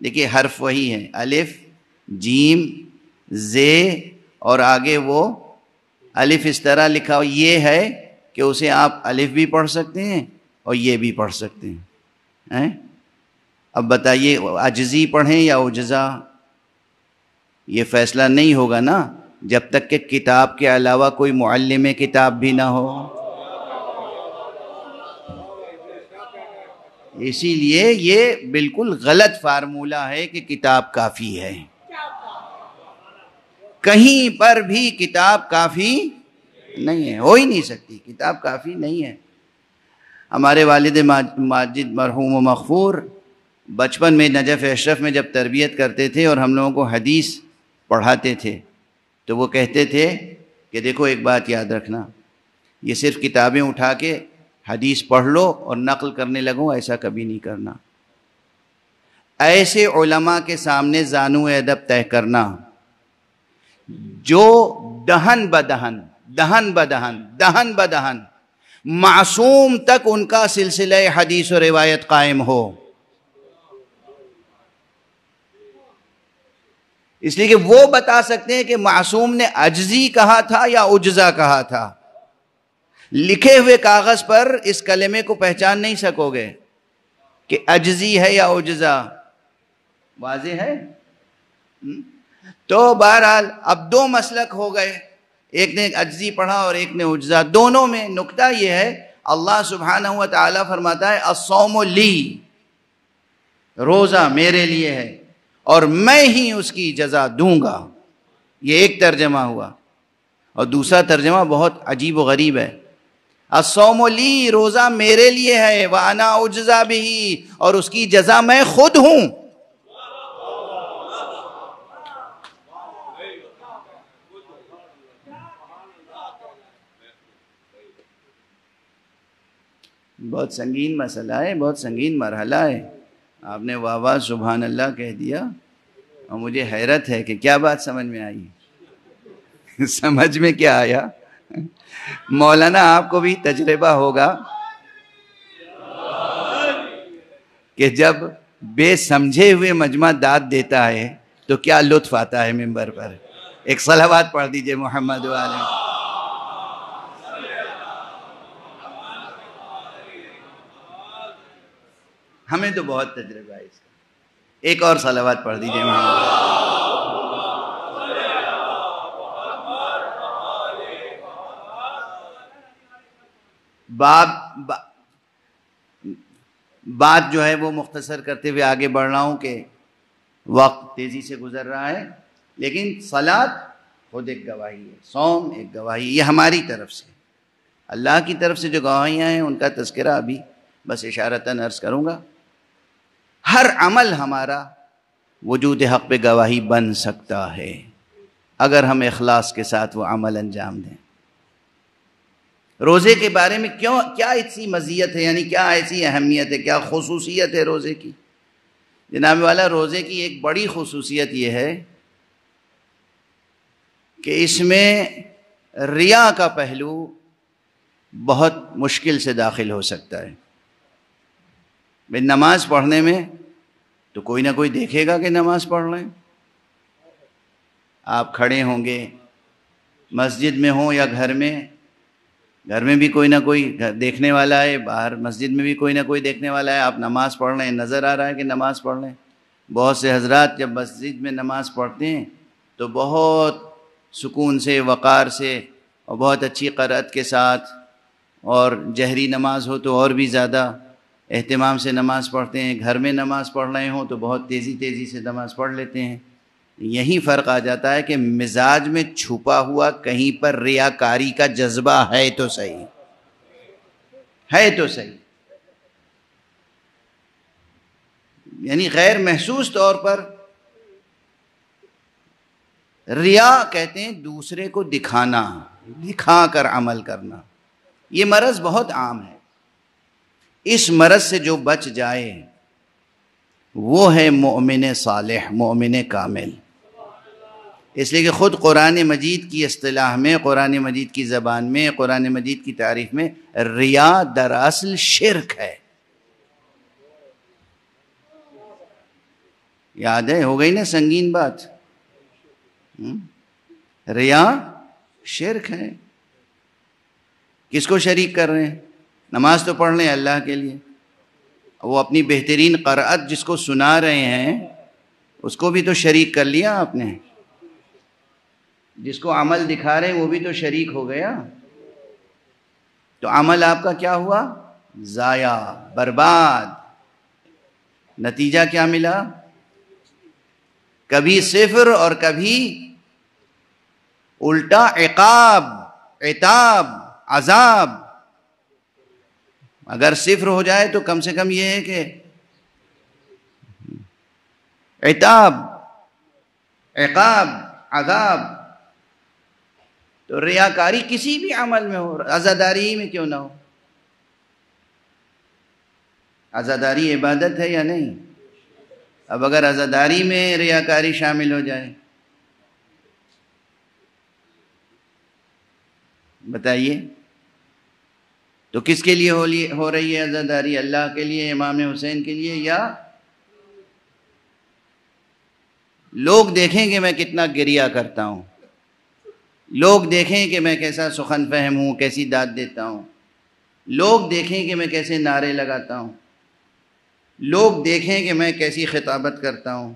دیکھیے حرف وہی ہے، الف جیم زے اور آگے وہ الف اس طرح لکھا ہو، یہ ہے کہ اسے آپ الف بھی پڑھ سکتے ہیں اور یہ بھی پڑھ سکتے ہیں۔ اب بتائیے اجزی پڑھیں یا اجزا؟ یہ فیصلہ نہیں ہوگا نا جب تک کہ کتاب کے علاوہ کوئی معلم کتاب بھی نہ ہو۔ اسی لیے یہ بالکل غلط فارمولہ ہے کہ کتاب کافی ہے۔ کہیں پر بھی کتاب کافی نہیں ہے، ہو ہی نہیں سکتی، کتاب کافی نہیں ہے۔ ہمارے والد ماجد مرحوم و مغفور بچپن میں نجف اشرف میں جب تربیت کرتے تھے اور ہم لوگوں کو حدیث پڑھاتے تھے تو وہ کہتے تھے کہ دیکھو ایک بات یاد رکھنا، یہ صرف کتابیں اٹھا کے حدیث پڑھ لو اور نقل کرنے لگو، ایسا کبھی نہیں کرنا۔ ایسے علماء کے سامنے زانو ادب طے کرنا جو دہن بدہن دہن بدہن دہن بدہن معصوم تک ان کا سلسلہ حدیث و روایت قائم ہو، اس لیے کہ وہ بتا سکتے ہیں کہ معصوم نے عجزی کہا تھا یا عجزہ کہا تھا۔ لکھے ہوئے کاغذ پر اس کلمے کو پہچان نہیں سکو گے کہ عجزی ہے یا عجزہ، واضح ہے؟ تو بہرحال اب دو مسلک ہو گئے، ایک نے عجزی پڑھا اور ایک نے عجزہ۔ دونوں میں نکتہ یہ ہے، اللہ سبحانہ و تعالیٰ فرماتا ہے الصوم لی، روزہ میرے لیے ہے اور میں ہی اس کی جزا دوں گا، یہ ایک ترجمہ ہوا۔ اور دوسرا ترجمہ بہت عجیب و غریب ہے، الصوم لی، روزہ میرے لیے ہے، وَأَنَا أُجْزَى بِهِ، اور اس کی جزا میں خود ہوں۔ بہت سنگین مسئلہ ہے، بہت سنگین مرحلہ ہے۔ آپ نے واہ واہ سبحان اللہ کہہ دیا اور مجھے حیرت ہے کہ کیا بات سمجھ میں آئی؟ سمجھ میں کیا آیا؟ مولانا آپ کو بھی تجربہ ہوگا کہ جب بے سمجھے ہوئے مجمع داد دیتا ہے تو کیا لطف آتا ہے منبر پر۔ ایک صلوات پڑھ دیجئے محمد والے۔ ہمیں تو بہت تجربہ ہے اس کا، ایک اور صلوات پڑھ دیجئے محمد۔ بات جو ہے وہ مختصر کرتے ہوئے آگے بڑھ رہا ہوں کہ وقت تیزی سے گزر رہا ہے، لیکن صلاۃ خود ایک گواہی ہے، صوم ایک گواہی، یہ ہماری طرف سے، اللہ کی طرف سے جو گواہیاں ہیں ان کا تذکرہ ابھی بس اشارتاً عرض کروں گا۔ ہر عمل ہمارا وجود حق پہ گواہی بن سکتا ہے اگر ہم اخلاص کے ساتھ وہ عمل انجام دیں۔ روزے کے بارے میں کیا ایسی مزیت ہے، یعنی کیا ایسی اہمیت ہے، کیا خصوصیت ہے روزے کی؟ جناب والا، روزے کی ایک بڑی خصوصیت یہ ہے کہ اس میں ریا کا پہلو بہت مشکل سے داخل ہو سکتا ہے۔ نماز پڑھنے میں تو کوئی نہ کوئی دیکھے گا کہ نماز پڑھ رہے ہیں، آپ کھڑے ہوں گے، مسجد میں ہوں یا گھر میں بھی کوئی نہ کوئی دیکھنے والا ہے، باہر مسجد میں بھی کوئی نہ کوئی دیکھنے والا ہے، آپ نماز پڑھ رہے ہیں، نظر آ رہا ہے کہ نماز پڑھ رہے ہیں۔ بہت سے حضرات جب مسجد میں نماز پڑھتے ہیں تو بہت سکون سے، وقار سے اور بہت اچھی قرأت کے ساتھ، اور جہری نماز ہو تو اور بھی زیادہ اہتمام سے نماز پڑھتے ہیں، گھر میں نماز پڑھ رہے ہوں تو بہت تیزی سے نماز پڑھ لیتے ہیں۔ یہی فرق آ جاتا ہے کہ مزاج میں چھپا ہوا کہیں پر ریاکاری کا جذبہ ہے تو صحیح، ہے تو صحیح، یعنی غیر محسوس طور پر ریا کہتے ہیں دوسرے کو دکھانا، دکھا کر عمل کرنا۔ یہ مرض بہت عام ہے، اس مرض سے جو بچ جائے وہ ہے مومن صالح، مومن کامل۔ اس لیے کہ خود قرآن مجید کی اصطلاح میں، قرآن مجید کی زبان میں، قرآن مجید کی تعریف میں ریا دراصل شرک ہے۔ یاد ہے، ہو گئی نا سنگین بات؟ ریا شرک ہے۔ کس کو شریک کر رہے ہیں؟ نماز تو پڑھ لیں اللہ کے لیے، وہ اپنی بہترین قرأت جس کو سنا رہے ہیں اس کو بھی تو شریک کر لیا آپ نے، جس کو عمل دکھا رہے ہیں وہ بھی تو شریک ہو گیا، تو عمل آپ کا کیا ہوا؟ ضائع، برباد۔ نتیجہ کیا ملا؟ کبھی صفر اور کبھی الٹا عقاب، عتاب، عذاب۔ اگر صفر ہو جائے تو کم سے کم یہ ہے کہ عتاب، عقاب، عذاب. تو ریاکاری کسی بھی عمل میں ہو، عزاداری میں کیوں نہ ہو. عزاداری عبادت ہے یا نہیں؟ اب اگر عزاداری میں ریاکاری شامل ہو جائے بتائیے تو کس کے لیے ہو رہی ہے عزاداری؟ اللہ کے لیے، امام حسین کے لیے، یا لوگ دیکھیں کہ میں کتنا گریہ کرتا ہوں، لوگ دیکھیں کہ میں کیسا سخن فہم ہوں، کیسی داد دیتا ہوں، لوگ دیکھیں کہ میں کیسے نعرے لگاتا ہوں، لوگ دیکھیں کہ میں کیسی خطابت کرتا ہوں،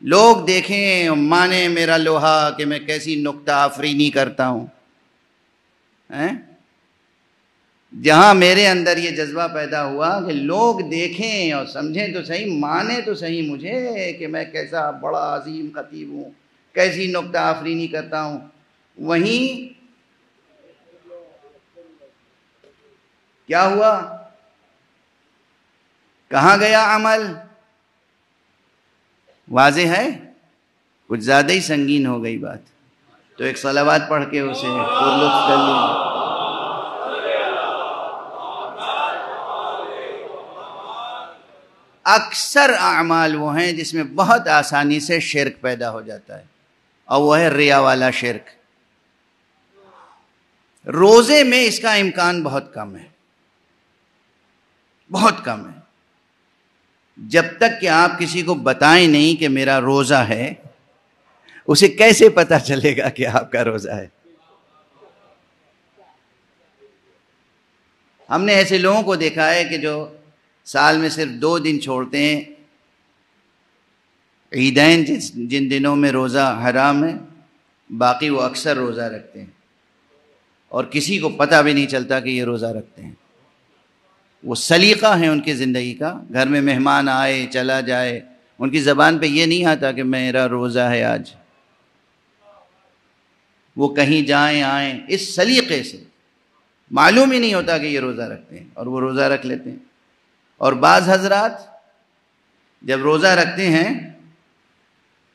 لوگ دیکھیں مانے میرا لوہا کہ میں کیسی نکتہ آفرینی کرتا ہوں. جہاں میرے اندر یہ جذبہ پیدا ہوا کہ لوگ دیکھیں اور سمجھیں تو صحیح، مانے تو صحیح مجھے کہ میں کیسا بڑا عظیم خطیب ہوں، کیسی نکتہ آفرینی کرتا ہوں، وہیں کیا ہوا؟ کہاں گیا عمل؟ واضح ہے؟ کچھ زیادہ ہی سنگین ہو گئی بات. تو ایک صلوات پڑھ کے اسے پرلطف کر لیں. اکثر اعمال وہ ہیں جس میں بہت آسانی سے شرک پیدا ہو جاتا ہے، اور وہ ہے ریا والا شرک. روزے میں اس کا امکان بہت کم ہے، بہت کم ہے. جب تک کہ آپ کسی کو بتائیں نہیں کہ میرا روزہ ہے، اسے کیسے پتا چلے گا کہ آپ کا روزہ ہے؟ ہم نے ایسے لوگوں کو دیکھا ہے کہ جو سال میں صرف 2 دن چھوڑتے ہیں، عیدین جن دنوں میں روزہ حرام ہے، باقی وہ اکثر روزہ رکھتے ہیں اور کسی کو پتہ بھی نہیں چلتا کہ یہ روزہ رکھتے ہیں. وہ سلیقہ ہے ان کی زندگی کا. گھر میں مہمان آئے چلا جائے، ان کی زبان پہ یہ نہیں آتا کہ میرا روزہ ہے آج. وہ کہیں جائیں آئیں اس سلیقے سے، معلوم ہی نہیں ہوتا کہ یہ روزہ رکھتے ہیں، اور وہ روزہ رکھ لیتے ہیں. اور بعض حضرات جب روزہ رکھتے ہیں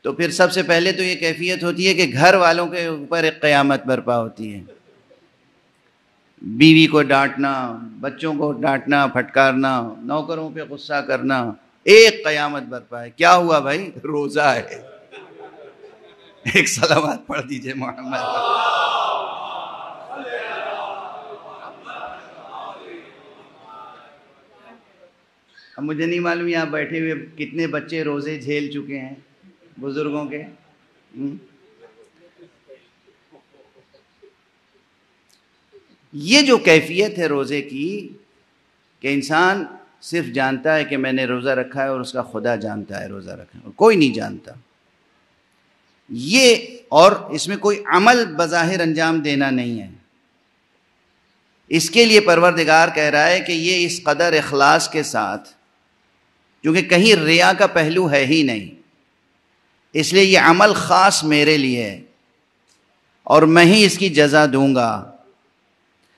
تو پھر سب سے پہلے تو یہ کیفیت ہوتی ہے کہ گھر والوں کے اوپر ایک قیامت برپا ہوتی ہے. بیوی کو ڈانٹنا، بچوں کو ڈانٹنا پھٹکارنا، نوکروں پہ غصہ کرنا، ایک قیامت برپا ہے. کیا ہوا بھائی؟ روزہ ہے. ایک صلوات پڑھ دیجئے محمد. اب مجھے نہیں معلوم یہاں بیٹھے ہوئے کتنے بچے روزے جھیل چکے ہیں بزرگوں کے. یہ جو کیفیت ہے روزے کی کہ انسان صرف جانتا ہے کہ میں نے روزہ رکھا ہے، اور اس کا خدا جانتا ہے روزہ رکھا ہے، کوئی نہیں جانتا. یہ اور اس میں کوئی عمل بظاہر انجام دینا نہیں ہے. اس کے لیے پروردگار کہہ رہا ہے کہ یہ اس قدر اخلاص کے ساتھ، کیونکہ کہیں ریا کا پہلو ہے ہی نہیں، اس لیے یہ عمل خاص میرے لیے ہے اور میں ہی اس کی جزا دوں گا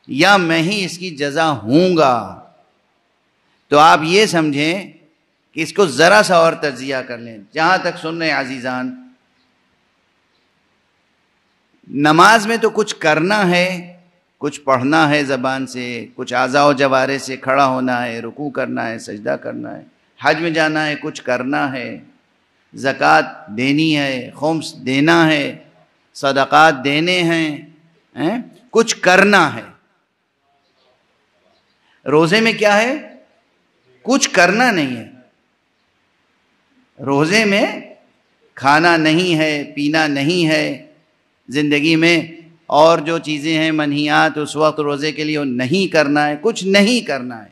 یا میں ہی اس کی جزا ہوں گا. تو آپ یہ سمجھیں کہ اس کو ذرا سا اور تجزیہ کر لیں. جہاں تک سن رہے عزیزان، نماز میں تو کچھ کرنا ہے، کچھ پڑھنا ہے زبان سے، کچھ اعضاء و جوارح سے کھڑا ہونا ہے، رکوع کرنا ہے، سجدہ کرنا ہے، حج میں جانا ہے، کچھ کرنا ہے، زکوٰۃ دینی ہے، خمس دینا ہے، صدقات دینے ہیں، کچھ کرنا ہے. روزے میں کیا ہے؟ کچھ کرنا نہیں ہے. روزے میں کھانا نہیں ہے، پینا نہیں ہے زندگی میں، اور جو چیزیں ہیں منہیات اس وقت روزے کے لیے وہ نہیں کرنا ہے، کچھ نہیں کرنا ہے.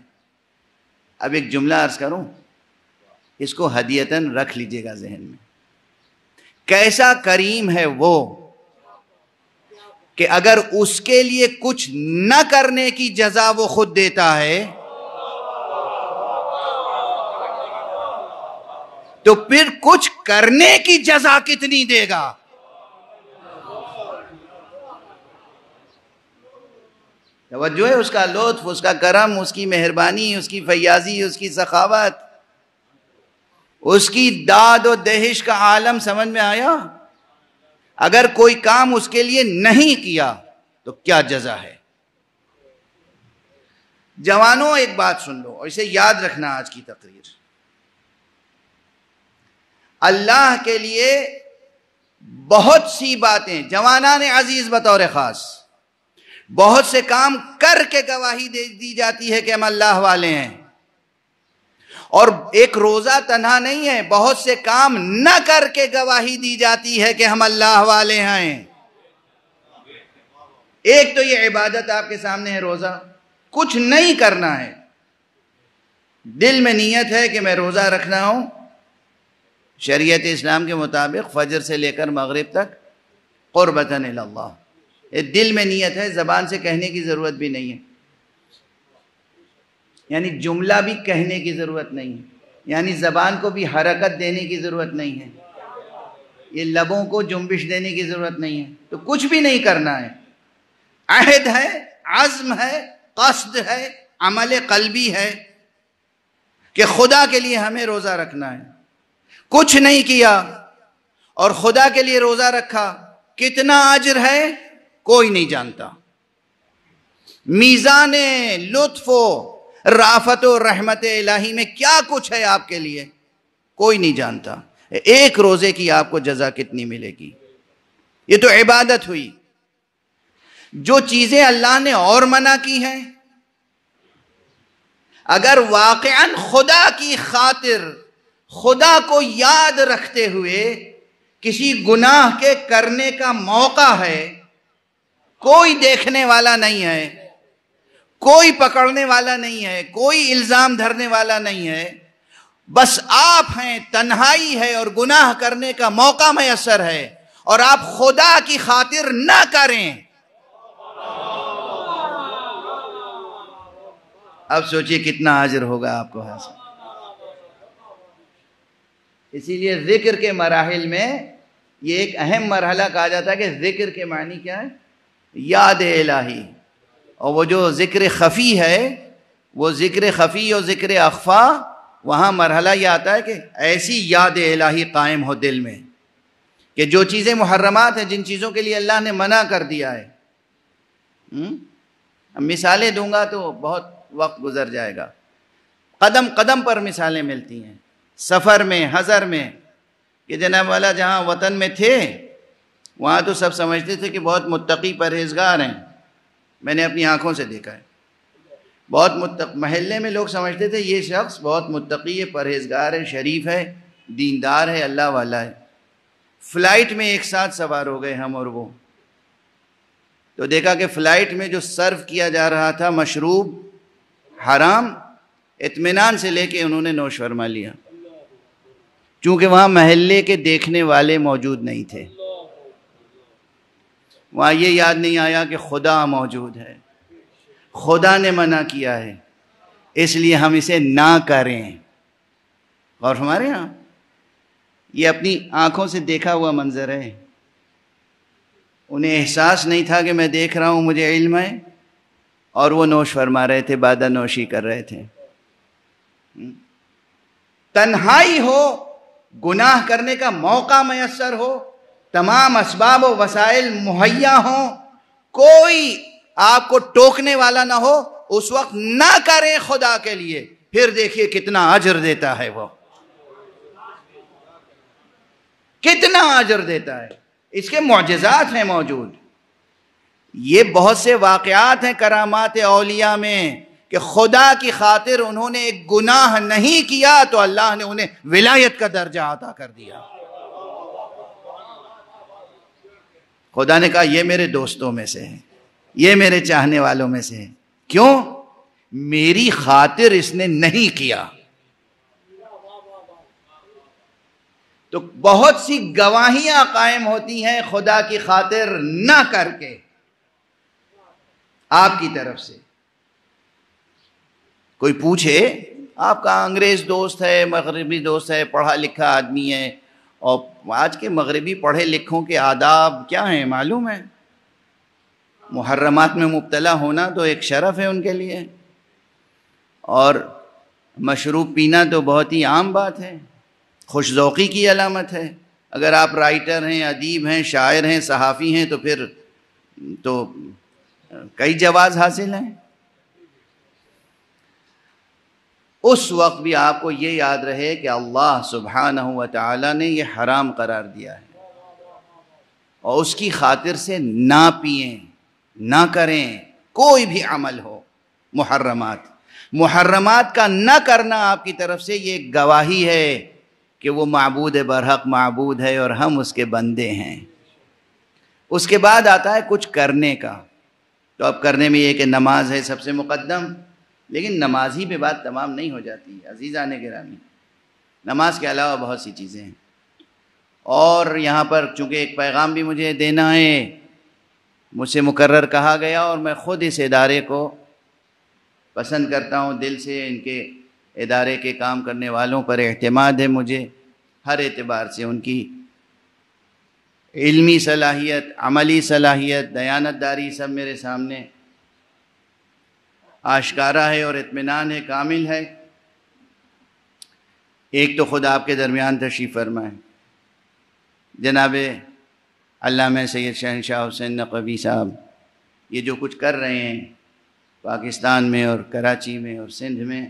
اب ایک جملہ عرض کروں، اس کو ہدیتاً رکھ لیجئے گا ذہن میں. کیسا کریم ہے وہ کہ اگر اس کے لیے کچھ نہ کرنے کی جزا وہ خود دیتا ہے تو پھر کچھ کرنے کی جزا کتنی دے گا. توجہ ہے، اس کا لطف، اس کا کرم، اس کی مہربانی، اس کی فیاضی، اس کی سخاوت، اس کی داد و دہش کا عالم سمجھ میں آیا؟ اگر کوئی کام اس کے لیے نہیں کیا تو کیا جزا ہے؟ جوانوں ایک بات سن لو اور اسے یاد رکھنا آج کی تقریر. اللہ کے لیے بہت سی باتیں، جوانان عزیز بطور خاص، بہت سے کام کر کے گواہی دی جاتی ہے کہ ہم اللہ والے ہیں. اور ایک روزہ تنہا نہیں ہے، بہت سے کام نہ کر کے گواہی دی جاتی ہے کہ ہم اللہ والے ہیں. ایک تو یہ عبادت آپ کے سامنے ہے، روزہ. کچھ نہیں کرنا ہے، دل میں نیت ہے کہ میں روزہ رکھنا ہوں شریعت اسلام کے مطابق فجر سے لے کر مغرب تک قربتاً الی اللہ. یہ دل میں نیت ہے، زبان سے کہنے کی ضرورت بھی نہیں ہے، یعنی جملہ بھی کہنے کی ضرورت نہیں ہے، یعنی زبان کو بھی حرکت دینے کی ضرورت نہیں ہے، یہ لبوں کو جنبش دینے کی ضرورت نہیں ہے. تو کچھ بھی نہیں کرنا ہے، عہد ہے، عزم ہے، قصد ہے، عمل قلبی ہے کہ خدا کے لیے ہمیں روزہ رکھنا ہے. کچھ نہیں کیا اور خدا کے لیے روزہ رکھا، کتنا اجر ہے کوئی نہیں جانتا. میزان لطف و رافت و رحمت الہی میں کیا کچھ ہے آپ کے لیے کوئی نہیں جانتا. ایک روزے کی آپ کو جزا کتنی ملے گی؟ یہ تو عبادت ہوئی. جو چیزیں اللہ نے اور منع کی ہیں، اگر واقعاً خدا کی خاطر، خدا کو یاد رکھتے ہوئے کسی گناہ کے کرنے کا موقع ہے، کوئی دیکھنے والا نہیں ہے، کوئی پکڑنے والا نہیں ہے، کوئی الزام دھرنے والا نہیں ہے، بس آپ ہیں، تنہائی ہے اور گناہ کرنے کا موقع میسر ہے اور آپ خدا کی خاطر نہ کریں، اب سوچئے کتنا اجر ہوگا آپ کو حاصل. اسی لیے ذکر کے مراحل میں یہ ایک اہم مرحلہ کہا جاتا ہے کہ ذکر کے معنی کیا ہے؟ یاد الہی. اور وہ جو ذکر خفی ہے، وہ ذکر خفی اور ذکر اخفا، وہاں مرحلہ یہ آتا ہے کہ ایسی یاد الہی قائم ہو دل میں کہ جو چیزیں محرمات ہیں، جن چیزوں کے لیے اللہ نے منع کر دیا ہے. مثالیں دوں گا تو بہت وقت گزر جائے گا. قدم قدم پر مثالیں ملتی ہیں، سفر میں، حضر میں، کہ جناب والا جہاں وطن میں تھے وہاں تو سب سمجھتے تھے کہ بہت متقی پرہیزگار ہیں. میں نے اپنی آنکھوں سے دیکھا ہے، بہت محلے میں لوگ سمجھتے تھے یہ شخص بہت متقی ہے، پرہیزگار ہے، شریف ہے، دیندار ہے، اللہ والا ہے. فلائٹ میں ایک ساتھ سوار ہو گئے ہم اور وہ، تو دیکھا کہ فلائٹ میں جو سرو کیا جا رہا تھا مشروب حرام، اطمینان سے لے کے انہوں نے نوش فرما لیا، چونکہ وہاں محلے کے دیکھنے والے موجود نہیں تھے. وہاں یہ یاد نہیں آیا کہ خدا موجود ہے، خدا نے منع کیا ہے، اس لیے ہم اسے نہ کریں. اور ہمارے ہاں یہ اپنی آنکھوں سے دیکھا ہوا منظر ہے. انہیں احساس نہیں تھا کہ میں دیکھ رہا ہوں، مجھے علم ہے، اور وہ نوش فرما رہے تھے، بادہ نوشی کر رہے تھے. تنہائی ہو، گناہ کرنے کا موقع میسر ہو، تمام اسباب و وسائل مہیا ہوں، کوئی آپ کو ٹوکنے والا نہ ہو، اس وقت نہ کریں خدا کے لیے. پھر دیکھیے کتنا اجر دیتا ہے، وہ کتنا اجر دیتا ہے. اس کے معجزات ہیں موجود. یہ بہت سے واقعات ہیں کرامات اولیاء میں کہ خدا کی خاطر انہوں نے ایک گناہ نہیں کیا تو اللہ نے انہیں ولایت کا درجہ عطا کر دیا. خدا نے کہا یہ میرے دوستوں میں سے ہے، یہ میرے چاہنے والوں میں سے ہے. کیوں؟ میری خاطر اس نے نہیں کیا. تو بہت سی گواہیاں قائم ہوتی ہیں خدا کی خاطر نہ کر کے آپ کی طرف سے. کوئی پوچھے آپ کا انگریز دوست ہے، مغربی دوست ہے، پڑھا لکھا آدمی ہے، اور آج کے مغربی پڑھے لکھوں کے آداب کیا ہیں معلوم ہے؟ محرمات میں مبتلا ہونا تو ایک شرف ہے ان کے لیے، اور مشروب پینا تو بہت ہی عام بات ہے، خوش ذوقی کی علامت ہے۔ اگر آپ رائٹر ہیں، ادیب ہیں، شاعر ہیں، صحافی ہیں، تو پھر تو کئی جواز حاصل ہیں۔ اس وقت بھی آپ کو یہ یاد رہے کہ اللہ سبحانہ و تعالی نے یہ حرام قرار دیا ہے، اور اس کی خاطر سے نہ پئیں، نہ کریں کوئی بھی عمل ہو۔ محرمات کا نہ کرنا آپ کی طرف سے یہ گواہی ہے کہ وہ معبود برحق معبود ہے اور ہم اس کے بندے ہیں۔ اس کے بعد آتا ہے کچھ کرنے کا، تو اب کرنے میں یہ کہ نماز ہے سب سے مقدم، لیکن نماز ہی پہ بات تمام نہیں ہو جاتی عزیزان گرامی، نماز کے علاوہ بہت سی چیزیں ہیں۔ اور یہاں پر چونکہ ایک پیغام بھی مجھے دینا ہے، مجھ سے مقرر کہا گیا، اور میں خود اس ادارے کو پسند کرتا ہوں دل سے، ان کے ادارے کے کام کرنے والوں پر اعتماد ہے مجھے ہر اعتبار سے، ان کی علمی صلاحیت، عملی صلاحیت، دیانتداری سب میرے سامنے آشکارا ہے اور اطمینان ہے، کامل ہے۔ ایک تو خود آپ کے درمیان تشریف فرمائے جناب علامہ سید شہنشاہ حسین نقوی صاحب، یہ جو کچھ کر رہے ہیں پاکستان میں اور کراچی میں اور سندھ میں،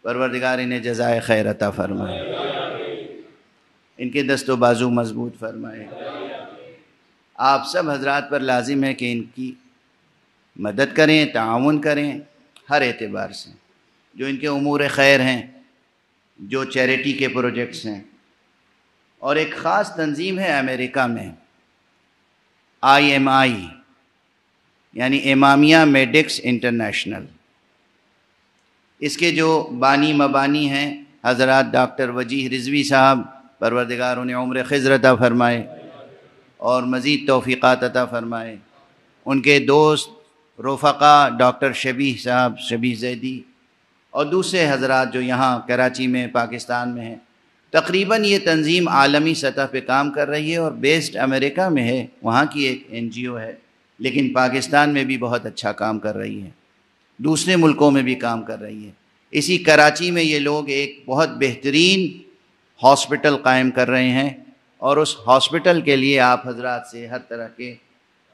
پروردگار انہیں جزائے خیر عطا فرمائے، ان کے دست و بازو مضبوط فرمائے۔ آپ سب حضرات پر لازم ہے کہ ان کی مدد کریں، تعاون کریں ہر اعتبار سے، جو ان کے امور خیر ہیں، جو چیریٹی کے پروجیکٹس ہیں۔ اور ایک خاص تنظیم ہے امریکہ میں، IMI، یعنی امامیہ میڈکس انٹرنیشنل، اس کے جو بانی مبانی ہیں حضرات ڈاکٹر وجیہ رضوی صاحب، پروردگار انہیں عمر خضر عطا فرمائے اور مزید توفیقات عطا فرمائے، ان کے دوست رفقا ڈاکٹر شبیہ صاحب، شبیہ زیدی، اور دوسرے حضرات جو یہاں کراچی میں پاکستان میں ہیں۔ تقریباً یہ تنظیم عالمی سطح پہ کام کر رہی ہے اور بیسڈ امریکہ میں ہے، وہاں کی ایک NGO ہے، لیکن پاکستان میں بھی بہت اچھا کام کر رہی ہے، دوسرے ملکوں میں بھی کام کر رہی ہے۔ اسی کراچی میں یہ لوگ ایک بہت بہترین ہاسپٹل قائم کر رہے ہیں، اور اس ہاسپٹل کے لیے آپ حضرات سے ہر طرح کے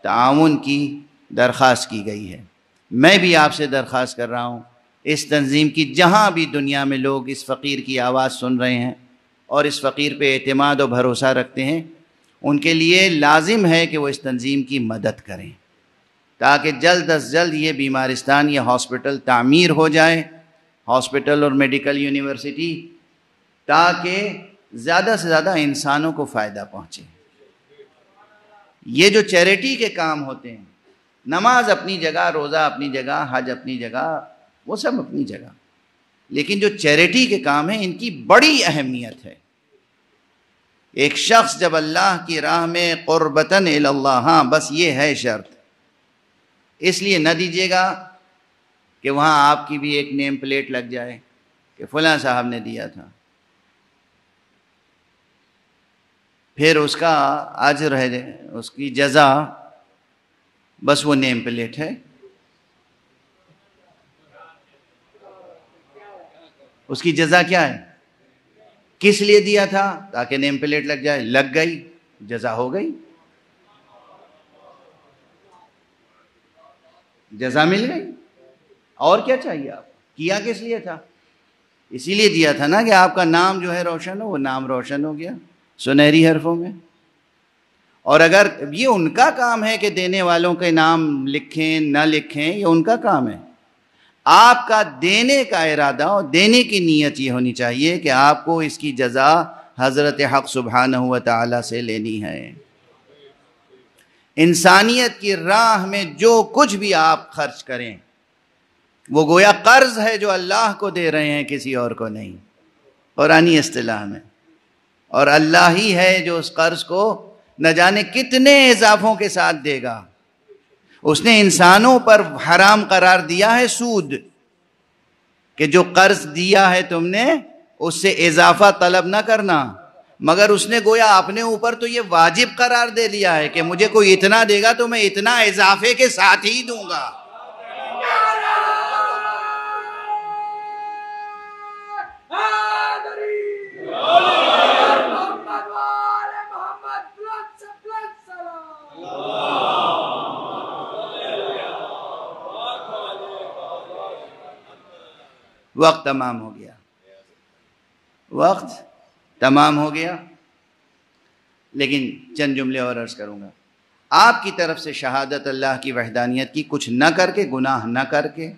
تعاون کی درخواست کی گئی ہے۔ میں بھی آپ سے درخواست کر رہا ہوں، اس تنظیم کی جہاں بھی دنیا میں لوگ اس فقیر کی آواز سن رہے ہیں اور اس فقیر پہ اعتماد و بھروسہ رکھتے ہیں، ان کے لیے لازم ہے کہ وہ اس تنظیم کی مدد کریں، تاکہ جلد از جلد یہ بیمارستان، یہ ہاسپٹل تعمیر ہو جائے، ہاسپٹل اور میڈیکل یونیورسٹی، تاکہ زیادہ سے زیادہ انسانوں کو فائدہ پہنچے۔ یہ جو چیریٹی کے کام ہوتے ہیں، نماز اپنی جگہ، روزہ اپنی جگہ، حج اپنی جگہ، وہ سب اپنی جگہ، لیکن جو چیریٹی کے کام ہیں ان کی بڑی اہمیت ہے۔ ایک شخص جب اللہ کی راہ میں قربتاً الی اللہ، ہاں بس یہ ہے شرط، اس لیے نہ دیجیے گا کہ وہاں آپ کی بھی ایک نیم پلیٹ لگ جائے کہ فلاں صاحب نے دیا تھا، پھر اس کا اجر ہے، اس کی جزا بس وہ نیم پلیٹ ہے۔ اس کی جزا کیا ہے؟ کس لیے دیا تھا؟ تاکہ نیم پلیٹ لگ جائے، لگ گئی، جزا ہو گئی، جزا مل گئی، اور کیا چاہیے؟ آپ کیا کس لیے تھا؟ اسی لیے دیا تھا نا کہ آپ کا نام جو ہے روشن ہو، وہ نام روشن ہو گیا سنہری حرفوں میں۔ اور اگر یہ ان کا کام ہے کہ دینے والوں کے نام لکھیں نہ لکھیں، یہ ان کا کام ہے، آپ کا دینے کا ارادہ اور دینے کی نیت یہ ہونی چاہیے کہ آپ کو اس کی جزا حضرت حق سبحانہ و تعالی سے لینی ہے۔ انسانیت کی راہ میں جو کچھ بھی آپ خرچ کریں، وہ گویا قرض ہے جو اللہ کو دے رہے ہیں، کسی اور کو نہیں، قرآنی اصطلاح میں، اور اللہ ہی ہے جو اس قرض کو نہ جانے کتنے اضافوں کے ساتھ دے گا۔ اس نے انسانوں پر حرام قرار دیا ہے سود، کہ جو قرض دیا ہے تم نے اس سے اضافہ طلب نہ کرنا، مگر اس نے گویا اپنے اوپر تو یہ واجب قرار دے لیا ہے کہ مجھے کوئی اتنا دے گا تو میں اتنا اضافے کے ساتھ ہی دوں گا. وقت تمام ہو گیا، وقت تمام ہو گیا، لیکن چند جملے اور عرض کروں گا. آپ کی طرف سے شہادت اللہ کی وحدانیت کی کچھ نہ کر کے، گناہ نہ کر کے،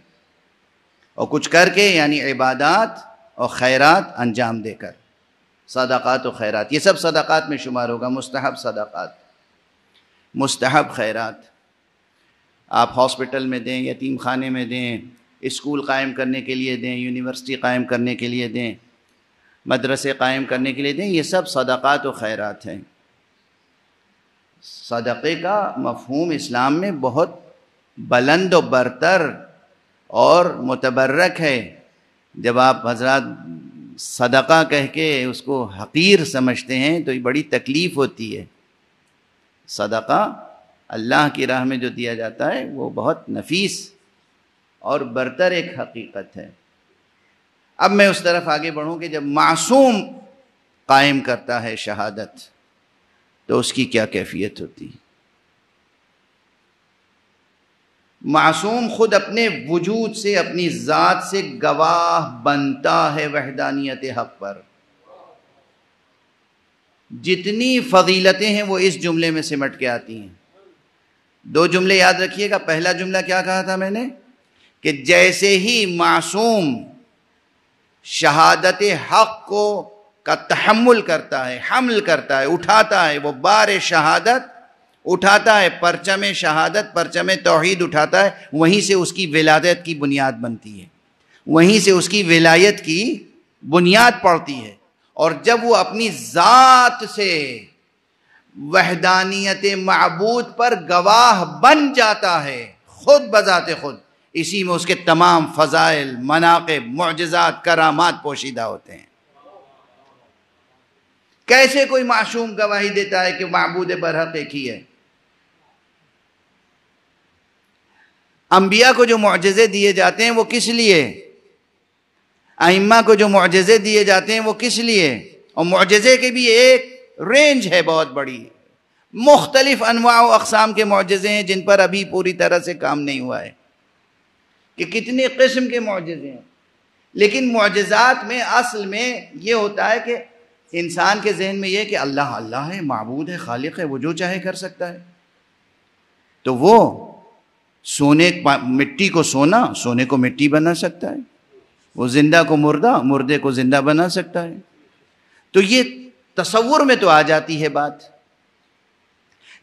اور کچھ کر کے یعنی عبادات اور خیرات انجام دے کر، صدقات و خیرات، یہ سب صدقات میں شمار ہوگا. مستحب صدقات، مستحب خیرات، آپ ہاسپٹل میں دیں، یتیم خانے میں دیں، اسکول قائم کرنے کے لیے دیں، یونیورسٹی قائم کرنے کے لیے دیں، مدرسے قائم کرنے کے لیے دیں، یہ سب صدقات و خیرات ہیں. صدقے کا مفہوم اسلام میں بہت بلند و برتر اور متبرک ہے. جب آپ حضرات صدقہ کہہ کے اس کو حقیر سمجھتے ہیں تو یہ بڑی تکلیف ہوتی ہے. صدقہ اللہ کی راہ میں جو دیا جاتا ہے وہ بہت نفیس اور برتر ایک حقیقت ہے. اب میں اس طرف آگے بڑھوں کہ جب معصوم قائم کرتا ہے شہادت تو اس کی کیا کیفیت ہوتی ہے. معصوم خود اپنے وجود سے، اپنی ذات سے گواہ بنتا ہے وحدانیت حق پر. جتنی فضیلتیں ہیں وہ اس جملے میں سمٹ کے آتی ہیں. دو جملے یاد رکھیے گا. پہلا جملہ کیا کہا تھا میں نے کہ جیسے ہی معصوم شہادت حق کو کا تحمل کرتا ہے، حمل کرتا ہے، اٹھاتا ہے، وہ بار شہادت اٹھاتا ہے، پرچم شہادت، پرچم توحید اٹھاتا ہے، وہیں سے اس کی ولادت کی بنیاد بنتی ہے، وہیں سے اس کی ولایت کی بنیاد پڑتی ہے. اور جب وہ اپنی ذات سے وحدانیت معبود پر گواہ بن جاتا ہے خود بذات خود، اسی میں اس کے تمام فضائل، مناقب، معجزات، کرامات پوشیدہ ہوتے ہیں. کیسے کوئی معصوم گواہی دیتا ہے کہ معبود برحق ایک ہی ہے؟ انبیاء کو جو معجزے دیے جاتے ہیں وہ کس لیے؟ ائمہ کو جو معجزے دیے جاتے ہیں وہ کس لیے؟ اور معجزے کی بھی ایک رینج ہے بہت بڑی، مختلف انواع و اقسام کے معجزے ہیں جن پر ابھی پوری طرح سے کام نہیں ہوا ہے کہ کتنے قسم کے معجزے ہیں. لیکن معجزات میں اصل میں یہ ہوتا ہے کہ انسان کے ذہن میں یہ کہ اللہ اللہ ہے، معبود ہے، خالق ہے، وہ جو چاہے کر سکتا ہے. تو وہ سونے مٹی کو سونا، سونے کو مٹی بنا سکتا ہے، وہ زندہ کو مردہ، مردے کو زندہ بنا سکتا ہے. تو یہ تصور میں تو آ جاتی ہے بات،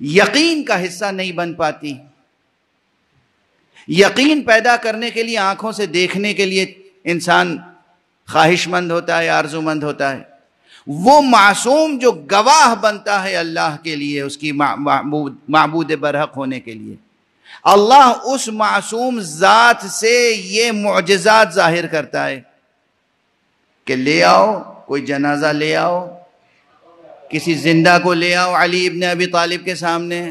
یقین کا حصہ نہیں بن پاتی. یقین پیدا کرنے کے لیے آنکھوں سے دیکھنے کے لیے انسان خواہش مند ہوتا ہے، آرزو مند ہوتا ہے. وہ معصوم جو گواہ بنتا ہے اللہ کے لیے، اس کی معبود برحق ہونے کے لیے، اللہ اس معصوم ذات سے یہ معجزات ظاہر کرتا ہے کہ لے آؤ، کوئی جنازہ لے آؤ، کسی زندہ کو لے آؤ علی ابن ابی طالب کے سامنے،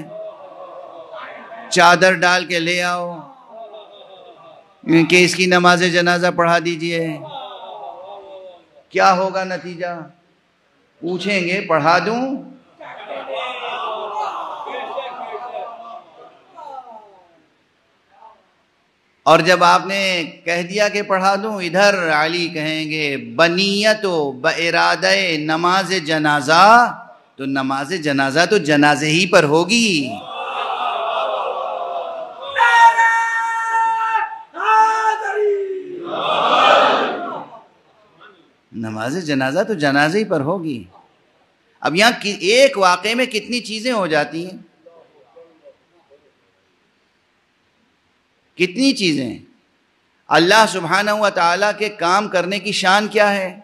چادر ڈال کے لے آؤ کہ اس کی نماز جنازہ پڑھا دیجئے. کیا ہوگا نتیجہ؟ پوچھیں گے پڑھا دوں؟ اور جب آپ نے کہہ دیا کہ پڑھا دوں، ادھر علی کہیں گے بنیت و بارادہ نماز جنازہ، تو نماز جنازہ تو جنازے ہی پر ہوگی. نماز جنازہ تو جنازے ہی پر ہوگی. اب یہاں ایک واقعے میں کتنی چیزیں ہو جاتی ہیں، کتنی چیزیں. اللہ سبحانہ و تعالیٰ کے کام کرنے کی شان کیا ہے؟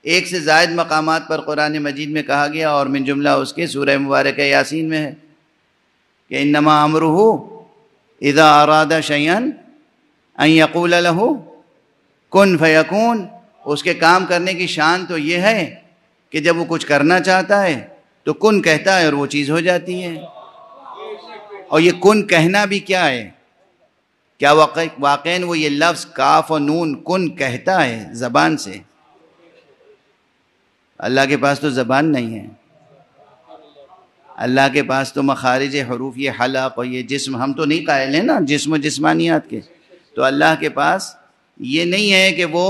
ایک سے زائد مقامات پر قرآن مجید میں کہا گیا، اور من جملہ اس کے سورہ مبارکہ یاسین میں ہے کہ انما امرہ اذا اراد شیئا ان یقول لہ کن فیکون. اس کے کام کرنے کی شان تو یہ ہے کہ جب وہ کچھ کرنا چاہتا ہے تو کن کہتا ہے اور وہ چیز ہو جاتی ہے. اور یہ کن کہنا بھی کیا ہے؟ کیا واقعاً وہ یہ لفظ کاف و نون کن کہتا ہے زبان سے؟ اللہ کے پاس تو زبان نہیں ہے. اللہ کے پاس تو مخارج حروف، یہ حلق اور یہ جسم، ہم تو نہیں قائل ہیں نا جسم و جسمانیات کے. تو اللہ کے پاس یہ نہیں ہے کہ وہ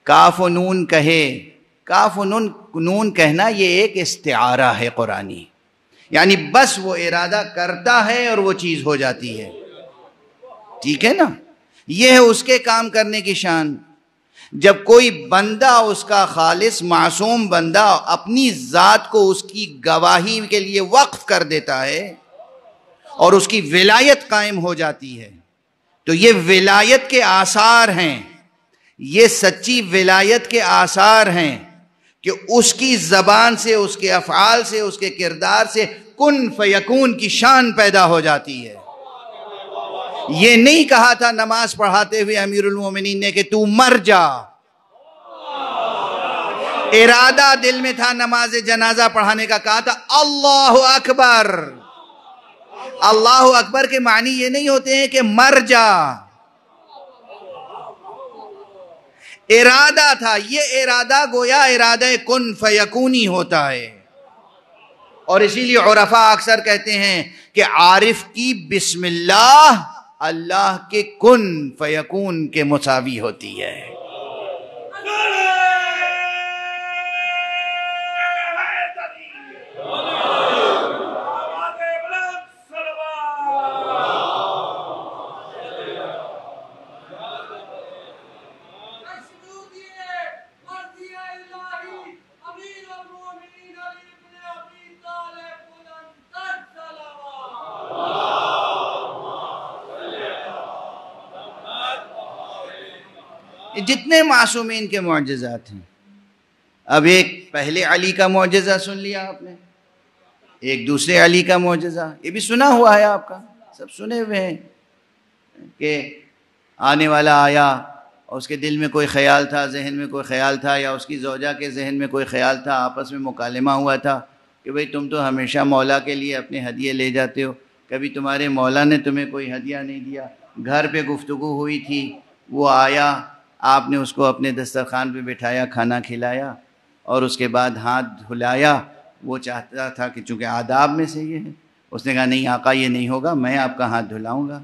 کاف و نون کہے. کاف و نون کہنا یہ ایک استعارہ ہے قرآنی، یعنی بس وہ ارادہ کرتا ہے اور وہ چیز ہو جاتی ہے. ٹھیک ہے نا؟ یہ ہے اس کے کام کرنے کی شان. جب کوئی بندہ، اس کا خالص معصوم بندہ، اپنی ذات کو اس کی گواہی کے لیے وقف کر دیتا ہے اور اس کی ولایت قائم ہو جاتی ہے، تو یہ ولایت کے آثار ہیں، یہ سچی ولایت کے آثار ہیں کہ اس کی زبان سے، اس کے افعال سے، اس کے کردار سے کن فیکون کی شان پیدا ہو جاتی ہے. یہ نہیں کہا تھا نماز پڑھاتے ہوئے امیر المومنین نے کہ تو مر جا. ارادہ دل میں تھا نماز جنازہ پڑھانے کا، کہا تھا اللہ اکبر. اللہ اکبر کے معنی یہ نہیں ہوتے ہیں کہ مر جا. ارادہ تھا، یہ ارادہ گویا ارادہ کن فیکونی ہوتا ہے. اور اسی لیے عرفاء اکثر کہتے ہیں کہ عارف کی بسم اللہ اللہ کے کن فیکون کے مساوی ہوتی ہے. جتنے معصومین کے معجزات ہیں، اب ایک پہلے علی کا معجزہ سن لیا آپ نے، ایک دوسرے علی کا معجزہ یہ بھی سنا ہوا ہے، آپ کا سب سنے ہوئے ہیں کہ آنے والا آیا اور اس کے دل میں کوئی خیال تھا، ذہن میں کوئی خیال تھا، یا اس کی زوجہ کے ذہن میں کوئی خیال تھا، آپس میں مکالمہ ہوا تھا کہ بھئی تم تو ہمیشہ مولا کے لیے اپنے ہدیے لے جاتے ہو، کبھی تمہارے مولا نے تمہیں کوئی ہدیہ نہیں دیا. گھر پہ گفتگو ہوئی تھی، وہ آیا، آپ نے اس کو اپنے دسترخوان پہ بٹھایا، کھانا کھلایا اور اس کے بعد ہاتھ دھلایا. وہ چاہتا تھا کہ چونکہ آداب میں سے یہ ہے، اس نے کہا نہیں آقا یہ نہیں ہوگا، میں آپ کا ہاتھ دھلاؤں گا.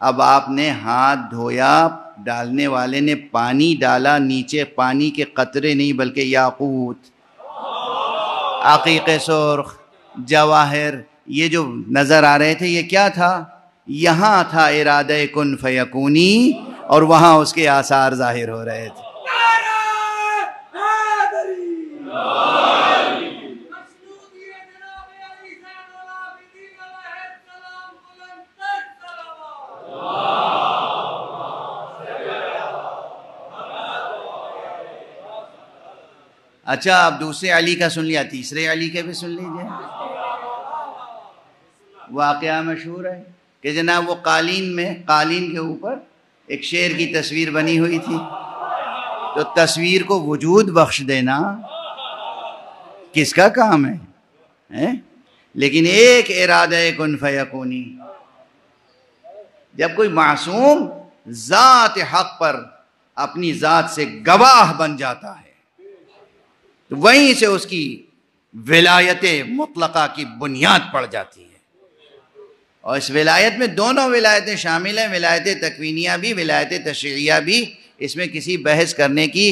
اب آپ نے ہاتھ دھویا، ڈالنے والے نے پانی ڈالا، نیچے پانی کے قطرے نہیں بلکہ یاقوت، عقیق سرخ، جواہر، یہ جو نظر آ رہے تھے، یہ کیا تھا؟ یہاں تھا ارادہ کن فیکونی اور وہاں اس کے آثار ظاہر ہو رہے تھے. اچھا اب دوسرے علی کا سن لیا، تیسرے علی کے بھی سن لیجئے. واقعہ مشہور ہے کہ جناب وہ قالین کے اوپر ایک شیر کی تصویر بنی ہوئی تھی، تو تصویر کو وجود بخش دینا کس کا کام ہے؟ لیکن ایک ارادہ کن فیکونی. جب کوئی معصوم ذات حق پر اپنی ذات سے گواہ بن جاتا ہے تو وہیں سے اس کی ولایت مطلقہ کی بنیاد پڑ جاتی ہے. اور اس ولایت میں دونوں ولایتیں شامل ہیں، ولایت تکوینیہ بھی، ولایت تشریعیہ بھی. اس میں کسی بحث کرنے کی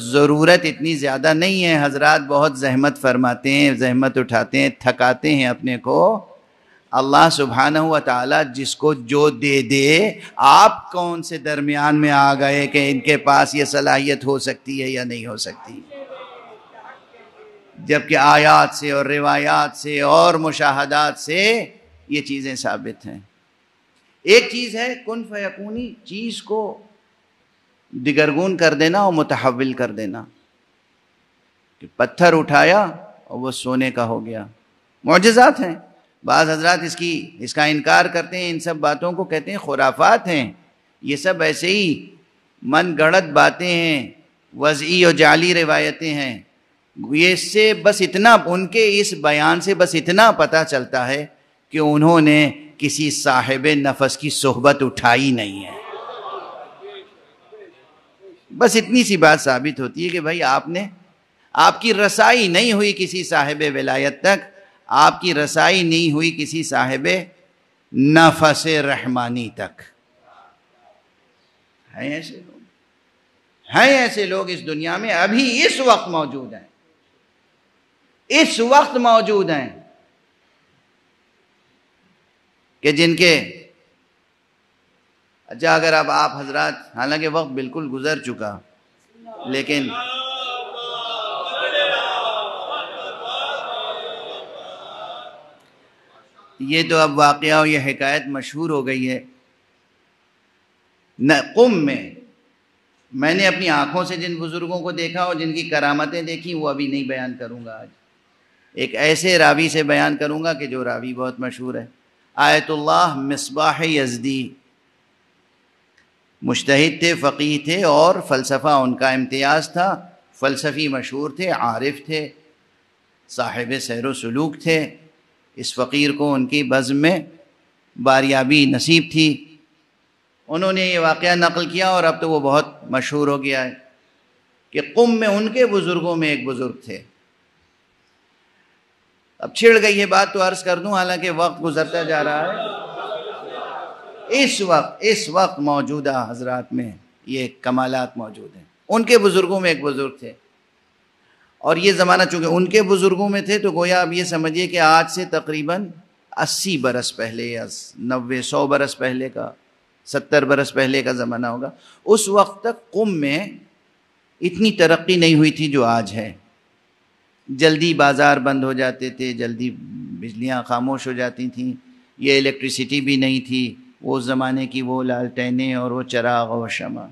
ضرورت اتنی زیادہ نہیں ہے. حضرات بہت زحمت فرماتے ہیں، زحمت اٹھاتے ہیں، تھکاتے ہیں اپنے کو. اللہ سبحانہ و تعالیٰ جس کو جو دے دے، آپ کون سے درمیان میں آ گئے کہ ان کے پاس یہ صلاحیت ہو سکتی ہے یا نہیں ہو سکتی؟ جبکہ آیات سے اور روایات سے اور مشاہدات سے یہ چیزیں ثابت ہیں. ایک چیز ہے کن فیکونی، چیز کو دگرگون کر دینا اور متحول کر دینا، کہ پتھر اٹھایا اور وہ سونے کا ہو گیا. معجزات ہیں. بعض حضرات اس کا انکار کرتے ہیں، ان سب باتوں کو کہتے ہیں خرافات ہیں. یہ سب ایسے ہی من گڑت باتیں ہیں، وضعی اور جعلی روایتیں ہیں. یہ سے بس اتنا، ان کے اس بیان سے بس اتنا پتہ چلتا ہے کہ انہوں نے کسی صاحب نفس کی صحبت اٹھائی نہیں ہے. بس اتنی سی بات ثابت ہوتی ہے کہ بھائی آپ کی رسائی نہیں ہوئی کسی صاحب ولایت تک، آپ کی رسائی نہیں ہوئی کسی صاحب نفس رحمانی تک. ہیں ایسے لوگ اس دنیا میں ابھی اس وقت موجود ہیں، اس وقت موجود ہیں کہ جن کے، اچھا اگر اب آپ حضرات، حالانکہ وقت بالکل گزر چکا، لیکن یہ تو اب واقعہ اور یہ حکایت مشہور ہو گئی ہے. قم میں نے اپنی آنکھوں سے جن بزرگوں کو دیکھا اور جن کی کرامتیں دیکھی وہ ابھی نہیں بیان کروں گا. آج ایک ایسے راوی سے بیان کروں گا کہ جو راوی بہت مشہور ہے. آیت اللہ مصباح یزدی مجتہد تھے، فقیہ تھے، اور فلسفہ ان کا امتیاز تھا. فلسفی مشہور تھے، عارف تھے، صاحب سیر و سلوک تھے. اس فقیر کو ان کی بزم میں باریابی نصیب تھی. انہوں نے یہ واقعہ نقل کیا اور اب تو وہ بہت مشہور ہو گیا ہے کہ قم میں ان کے بزرگوں میں ایک بزرگ تھے. اب چھڑ گئی ہے بات تو عرض کر دوں، حالانکہ وقت گزرتا جا رہا ہے. اس وقت موجودہ حضرات میں یہ کمالات موجود ہیں. ان کے بزرگوں میں ایک بزرگ تھے، اور یہ زمانہ چونکہ ان کے بزرگوں میں تھے تو گویا اب یہ سمجھیے کہ آج سے تقریباً 80 برس پہلے یا 90-100 برس پہلے کا، 70 برس پہلے کا زمانہ ہوگا. اس وقت تک قم میں اتنی ترقی نہیں ہوئی تھی جو آج ہے. جلدی بازار بند ہو جاتے تھے، جلدی بجلیاں خاموش ہو جاتی تھیں، یہ الیکٹریسٹی بھی نہیں تھی. وہ زمانے کی وہ لالٹینیں اور وہ چراغ و شمع،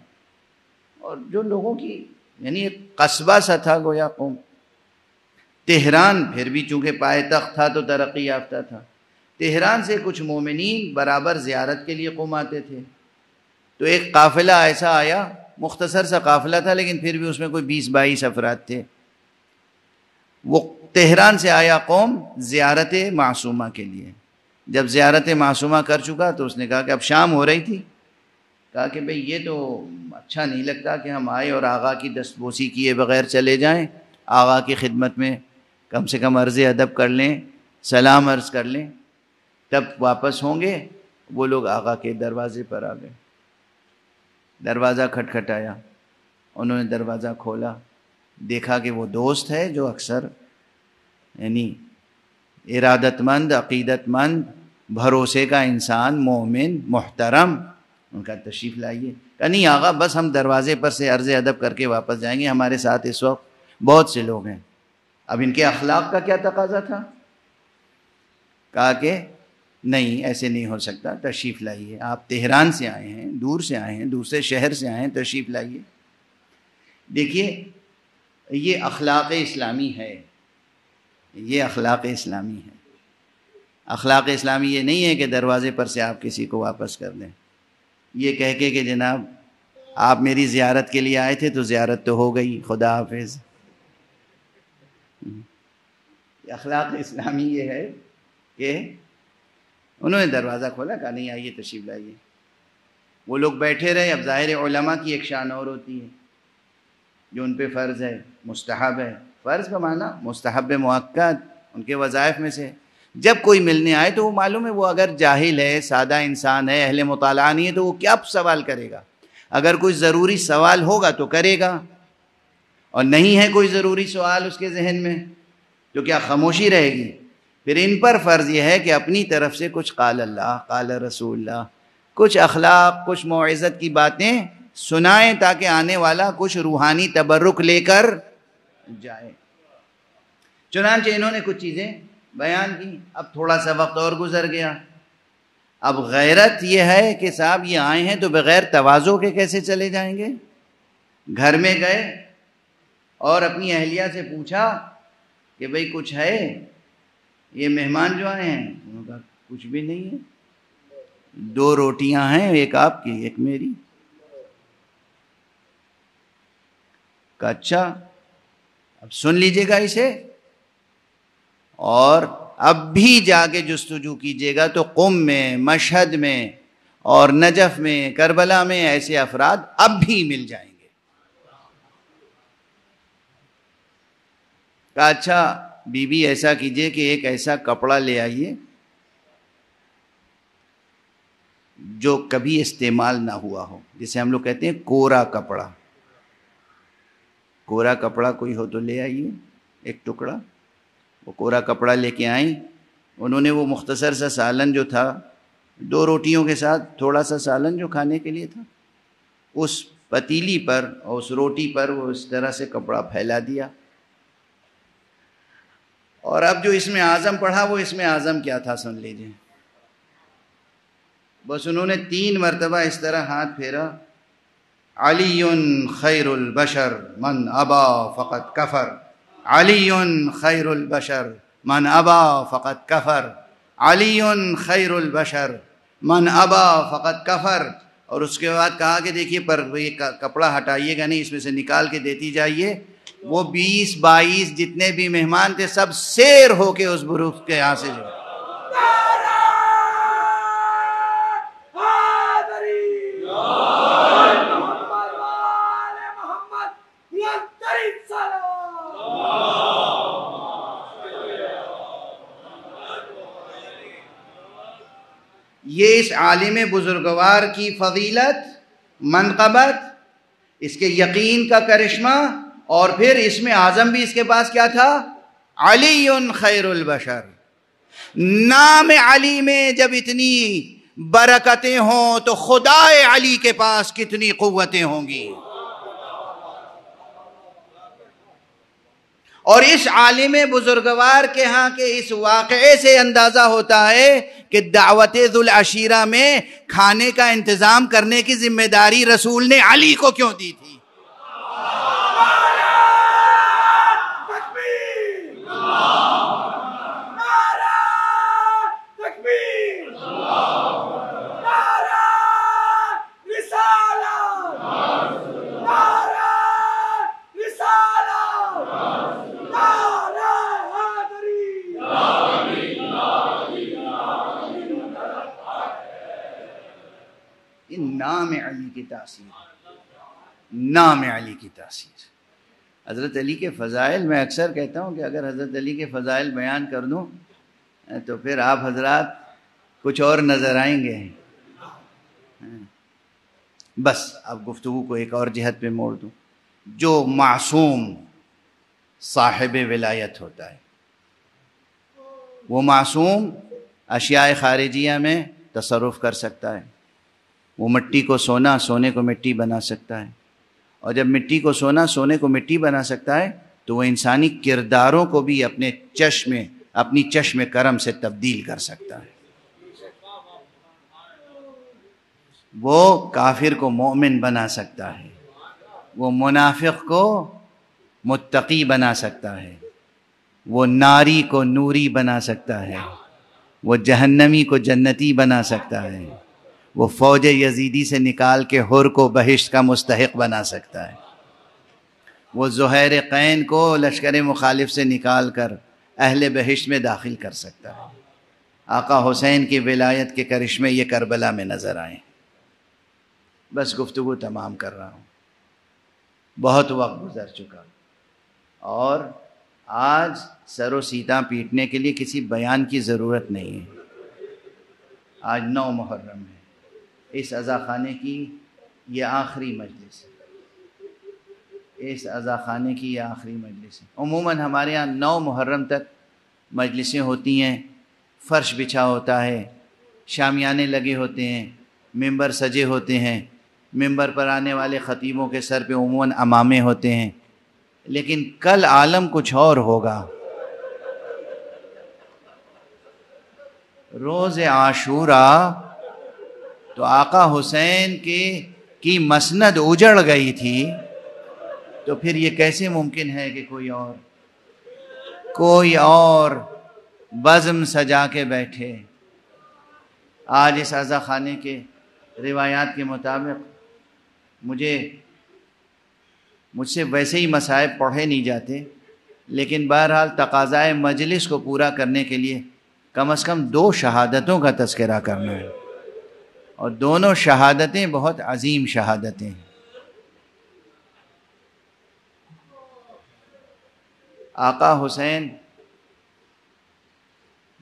اور جو لوگوں کی یعنی ایک قصبہ سا تھا گویا قوم. تہران پھر بھی چونکہ پائے تخت تھا تو ترقی یافتہ تھا. تہران سے کچھ مومنین برابر زیارت کے لیے قوم آتے تھے. تو ایک قافلہ ایسا آیا، مختصر سا قافلہ تھا لیکن پھر بھی اس میں کوئی 20-22 افراد تھے. وہ تہران سے آیا قوم زیارت معصومہ کے لیے. جب زیارت معصومہ کر چکا تو اس نے کہا کہ اب شام ہو رہی تھی، کہا کہ بھئی یہ تو اچھا نہیں لگتا کہ ہم آئے اور آقا کی دستبوسی کیے بغیر چلے جائیں. آقا کی خدمت میں کم سے کم عرض ادب کر لیں، سلام عرض کر لیں، تب واپس ہوں گے. وہ لوگ آقا کے دروازے پر آ گئے. دروازہ کھٹکھٹایا، انہوں نے دروازہ کھولا، دیکھا کہ وہ دوست ہے جو اکثر یعنی ارادت مند، عقیدت مند، بھروسے کا انسان، مومن، محترم. ان کا تشریف لائیے. کہا نہیں آقا، بس ہم دروازے پر سے عرض ادب کر کے واپس جائیں گے، ہمارے ساتھ اس وقت بہت سے لوگ ہیں. اب ان کے اخلاق کا کیا تقاضا تھا؟ کہا کہ نہیں ایسے نہیں ہو سکتا، تشریف لائیے. آپ تہران سے آئے ہیں، دور سے آئے ہیں، دوسرے شہر سے آئے ہیں، تشریف لائیے. دیکھیے یہ اخلاق اسلامی ہے، یہ اخلاق اسلامی ہے. اخلاق اسلامی یہ نہیں ہے کہ دروازے پر سے آپ کسی کو واپس کر دیں، یہ کہہ کے کہ جناب آپ میری زیارت کے لیے آئے تھے تو زیارت تو ہو گئی، خدا حافظ. اخلاق اسلامی یہ ہے کہ انہوں نے دروازہ کھولا، کہا نہیں آئیے تشریف لائیے. وہ لوگ بیٹھے رہے. اب ظاہر علماء کی ایک شان اور ہوتی ہے جو ان پہ فرض ہے، مستحب ہے. فرض کا معنی مستحب مؤکد، ان کے وظائف میں سے. جب کوئی ملنے آئے تو وہ معلوم ہے وہ اگر جاہل ہے، سادہ انسان ہے، اہل مطالعہ نہیں ہے تو وہ کیا سوال کرے گا. اگر کوئی ضروری سوال ہوگا تو کرے گا، اور نہیں ہے کوئی ضروری سوال اس کے ذہن میں تو کیا خاموشی رہے گی. پھر ان پر فرض یہ ہے کہ اپنی طرف سے کچھ قال اللہ قال رسول اللہ، کچھ اخلاق، کچھ موعظت کی باتیں سنائیں تاکہ آنے والا کچھ روحانی تبرک لے کر جائے. چنانچہ انہوں نے کچھ چیزیں بیان کی. اب تھوڑا سا وقت اور گزر گیا. اب غیرت یہ ہے کہ صاحب یہ آئے ہیں تو بغیر تواضع کے کیسے چلے جائیں گے. گھر میں گئے اور اپنی اہلیہ سے پوچھا کہ بھئی کچھ ہے، یہ مہمان جو آئے ہیں. انہوں نے کہا کچھ بھی نہیں ہے، 2 روٹیاں ہیں، ایک آپ کی ایک میری. کہا اچھا. اب سن لیجئے گا اسے، اور اب بھی جا کے جستجو کیجئے گا تو قم میں، مشہد میں اور نجف میں، کربلا میں ایسے افراد اب بھی مل جائیں گے۔ کہا اچھا بی بی ایسا کیجئے کہ ایک ایسا کپڑا لے آئیے جو کبھی استعمال نہ ہوا ہو، جسے ہم لوگ کہتے ہیں کورا کپڑا۔ کورا کپڑا کوئی ہو تو لے آئیے ایک ٹکڑا۔ وہ کورا کپڑا لے کے آئیں، انہوں نے وہ مختصر سا سالن جو تھا، 2 روٹیوں کے ساتھ تھوڑا سا سالن جو کھانے کے لیے تھا، اس پتیلی پر اور اس روٹی پر وہ اس طرح سے کپڑا پھیلا دیا۔ اور اب جو اسم اعظم پڑھا، وہ اسم اعظم کیا تھا سن لیجئے۔ بس انہوں نے 3 مرتبہ اس طرح ہاتھ پھیرا، علی خیر البشر من ابا فقط کفر، علی خیر البشر من ابا فقط کفر، علی خیر البشر من ابا فقط کفر۔ اور اس کے بعد کہا کہ دیکھیے پر یہ کپڑا ہٹائیے گا نہیں، اس میں سے نکال کے دیتی جائیے۔ وہ 20-22 جتنے بھی مہمان تھے سب سیر ہو کے اس بروف کے یہاں سے جو یہ اس عالم بزرگوار کی فضیلت، منقبت، اس کے یقین کا کرشمہ، اور پھر اسم اعظم بھی اس کے پاس کیا تھا؟ علی خیر البشر۔ نام علی میں جب اتنی برکتیں ہوں تو خدا علی کے پاس کتنی قوتیں ہوں گی۔ اور اس عالم بزرگوار کے ہاں کے اس واقعے سے اندازہ ہوتا ہے کہ دعوت ذوالعشیرہ میں کھانے کا انتظام کرنے کی ذمہ داری رسول نے علی کو کیوں دی تھی۔ نام علی کی تاثیر، نام علی کی تاثیر۔ حضرت علی کے فضائل، میں اکثر کہتا ہوں کہ اگر حضرت علی کے فضائل بیان کر دوں تو پھر آپ حضرات کچھ اور نظر آئیں گے۔ بس اب گفتگو کو ایک اور جہت پہ موڑ دوں۔ جو معصوم صاحب ولایت ہوتا ہے، وہ معصوم اشیاء خارجیہ میں تصرف کر سکتا ہے۔ وہ مٹی کو سونا، سونے کو مٹی بنا سکتا ہے، اور جب مٹی کو سونا، سونے کو مٹی بنا سکتا ہے تو وہ انسانی کرداروں کو بھی اپنی چشم کرم سے تبدیل کر سکتا ہے۔ وہ کافر کو مومن بنا سکتا ہے، وہ منافق کو متقی بنا سکتا ہے، وہ ناری کو نوری بنا سکتا ہے، وہ جہنمی کو جنتی بنا سکتا ہے، وہ فوج یزیدی سے نکال کے حر کو بہشت کا مستحق بنا سکتا ہے، وہ زہیر قین کو لشکر مخالف سے نکال کر اہل بہشت میں داخل کر سکتا ہے۔ آقا حسین کی ولایت کے کرشمے یہ کربلا میں نظر آئیں۔ بس گفتگو تمام کر رہا ہوں، بہت وقت گزر چکا، اور آج سر و سیتاں پیٹنے کے لیے کسی بیان کی ضرورت نہیں ہے۔ آج 9 محرم ہے، اس عزا خانے کی یہ آخری مجلس ہے، اس عزا خانے کی یہ آخری مجلس ہے۔ عموماً ہمارے ہاں 9 محرم تک مجلسیں ہوتی ہیں، فرش بچھا ہوتا ہے، شامیانے لگے ہوتے ہیں، ممبر سجے ہوتے ہیں، ممبر پر آنے والے خطیبوں کے سر پہ عموماً عمامے ہوتے ہیں، لیکن کل عالم کچھ اور ہوگا۔ روز عاشوراء تو آقا حسین کی مسند اجڑ گئی تھی، تو پھر یہ کیسے ممکن ہے کہ کوئی اور بزم سجا کے بیٹھے۔ آج اس عزا خانے کے روایات کے مطابق مجھ سے ویسے ہی مصائب پڑھے نہیں جاتے، لیکن بہرحال تقاضائے مجلس کو پورا کرنے کے لیے کم از کم 2 شہادتوں کا تذکرہ کرنا ہے، اور دونوں شہادتیں بہت عظیم شہادتیں ہیں۔ آقا حسین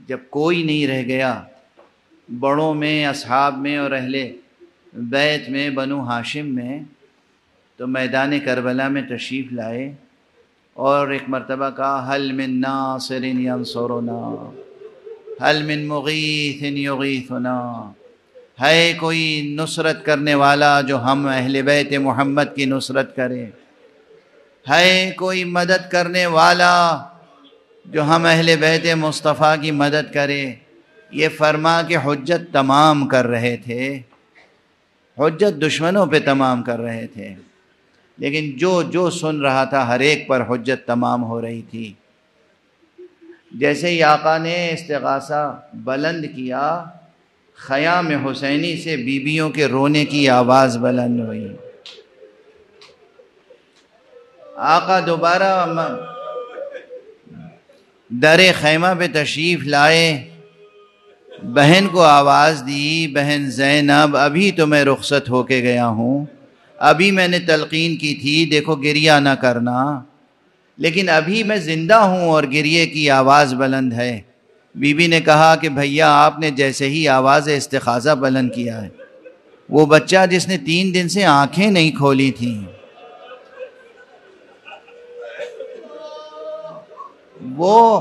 جب کوئی نہیں رہ گیا بڑوں میں، اصحاب میں اور اہل بیت میں، بنو ہاشم میں، تو میدان کربلا میں تشریف لائے اور ایک مرتبہ کہا حل من ناصر ینصرنا، حل من مغیث یغیثنا، ہے کوئی نصرت کرنے والا جو ہم اہل بیت محمد کی نصرت کرے، ہے کوئی مدد کرنے والا جو ہم اہل بیت مصطفیٰ کی مدد کرے۔ یہ فرما کے حجت تمام کر رہے تھے، حجت دشمنوں پہ تمام کر رہے تھے، لیکن جو سن رہا تھا ہر ایک پر حجت تمام ہو رہی تھی۔ جیسے ہی آقا نے استغاثہ بلند کیا، خیام حسینی سے بیویوں کے رونے کی آواز بلند ہوئی۔ آقا دوبارہ در خیمہ پہ تشریف لائے، بہن کو آواز دی، بہن زینب ابھی تو میں رخصت ہو کے گیا ہوں، ابھی میں نے تلقین کی تھی دیکھو گریہ نہ کرنا، لیکن ابھی میں زندہ ہوں اور گریے کی آواز بلند ہے۔ بی بی نے کہا کہ بھیا آپ نے جیسے ہی آواز استغاثہ بلند کیا ہے، وہ بچہ جس نے 3 دن سے آنکھیں نہیں کھولی تھیں، وہ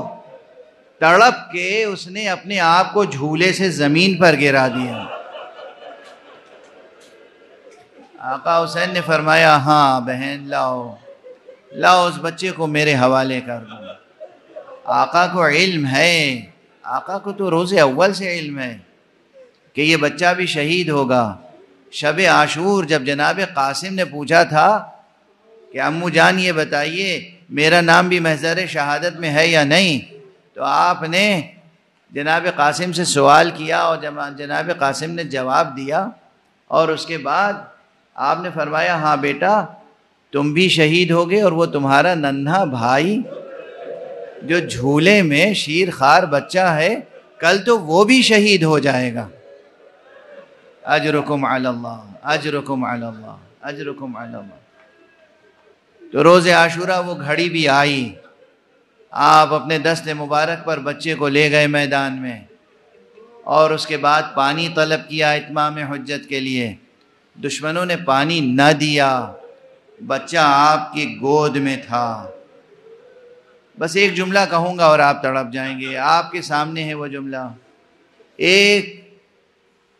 تڑپ کے اس نے اپنے آپ کو جھولے سے زمین پر گرا دیا۔ آقا حسین نے فرمایا ہاں بہن لاؤ اس بچے کو میرے حوالے کر دو۔ آقا کو علم ہے، آقا کو تو روز اول سے علم ہے کہ یہ بچہ بھی شہید ہوگا۔ شب عاشور جب جناب قاسم نے پوچھا تھا کہ امو جان یہ بتائیے میرا نام بھی محضر شہادت میں ہے یا نہیں، تو آپ نے جناب قاسم سے سوال کیا اور جناب قاسم نے جواب دیا، اور اس کے بعد آپ نے فرمایا ہاں بیٹا تم بھی شہید ہوگے، اور وہ تمہارا ننھا بھائی جو جھولے میں شیر خوار بچہ ہے کل تو وہ بھی شہید ہو جائے گا۔ اجرکم علی اللہ، اجرکم علی اللہ، اجرکم علی اللہ۔ تو روز عاشورہ وہ گھڑی بھی آئی، آپ اپنے دست مبارک پر بچے کو لے گئے میدان میں، اور اس کے بعد پانی طلب کیا اتمام حجت کے لیے۔ دشمنوں نے پانی نہ دیا، بچہ آپ کی گود میں تھا۔ بس ایک جملہ کہوں گا اور آپ تڑپ جائیں گے، آپ کے سامنے ہے وہ جملہ۔ ایک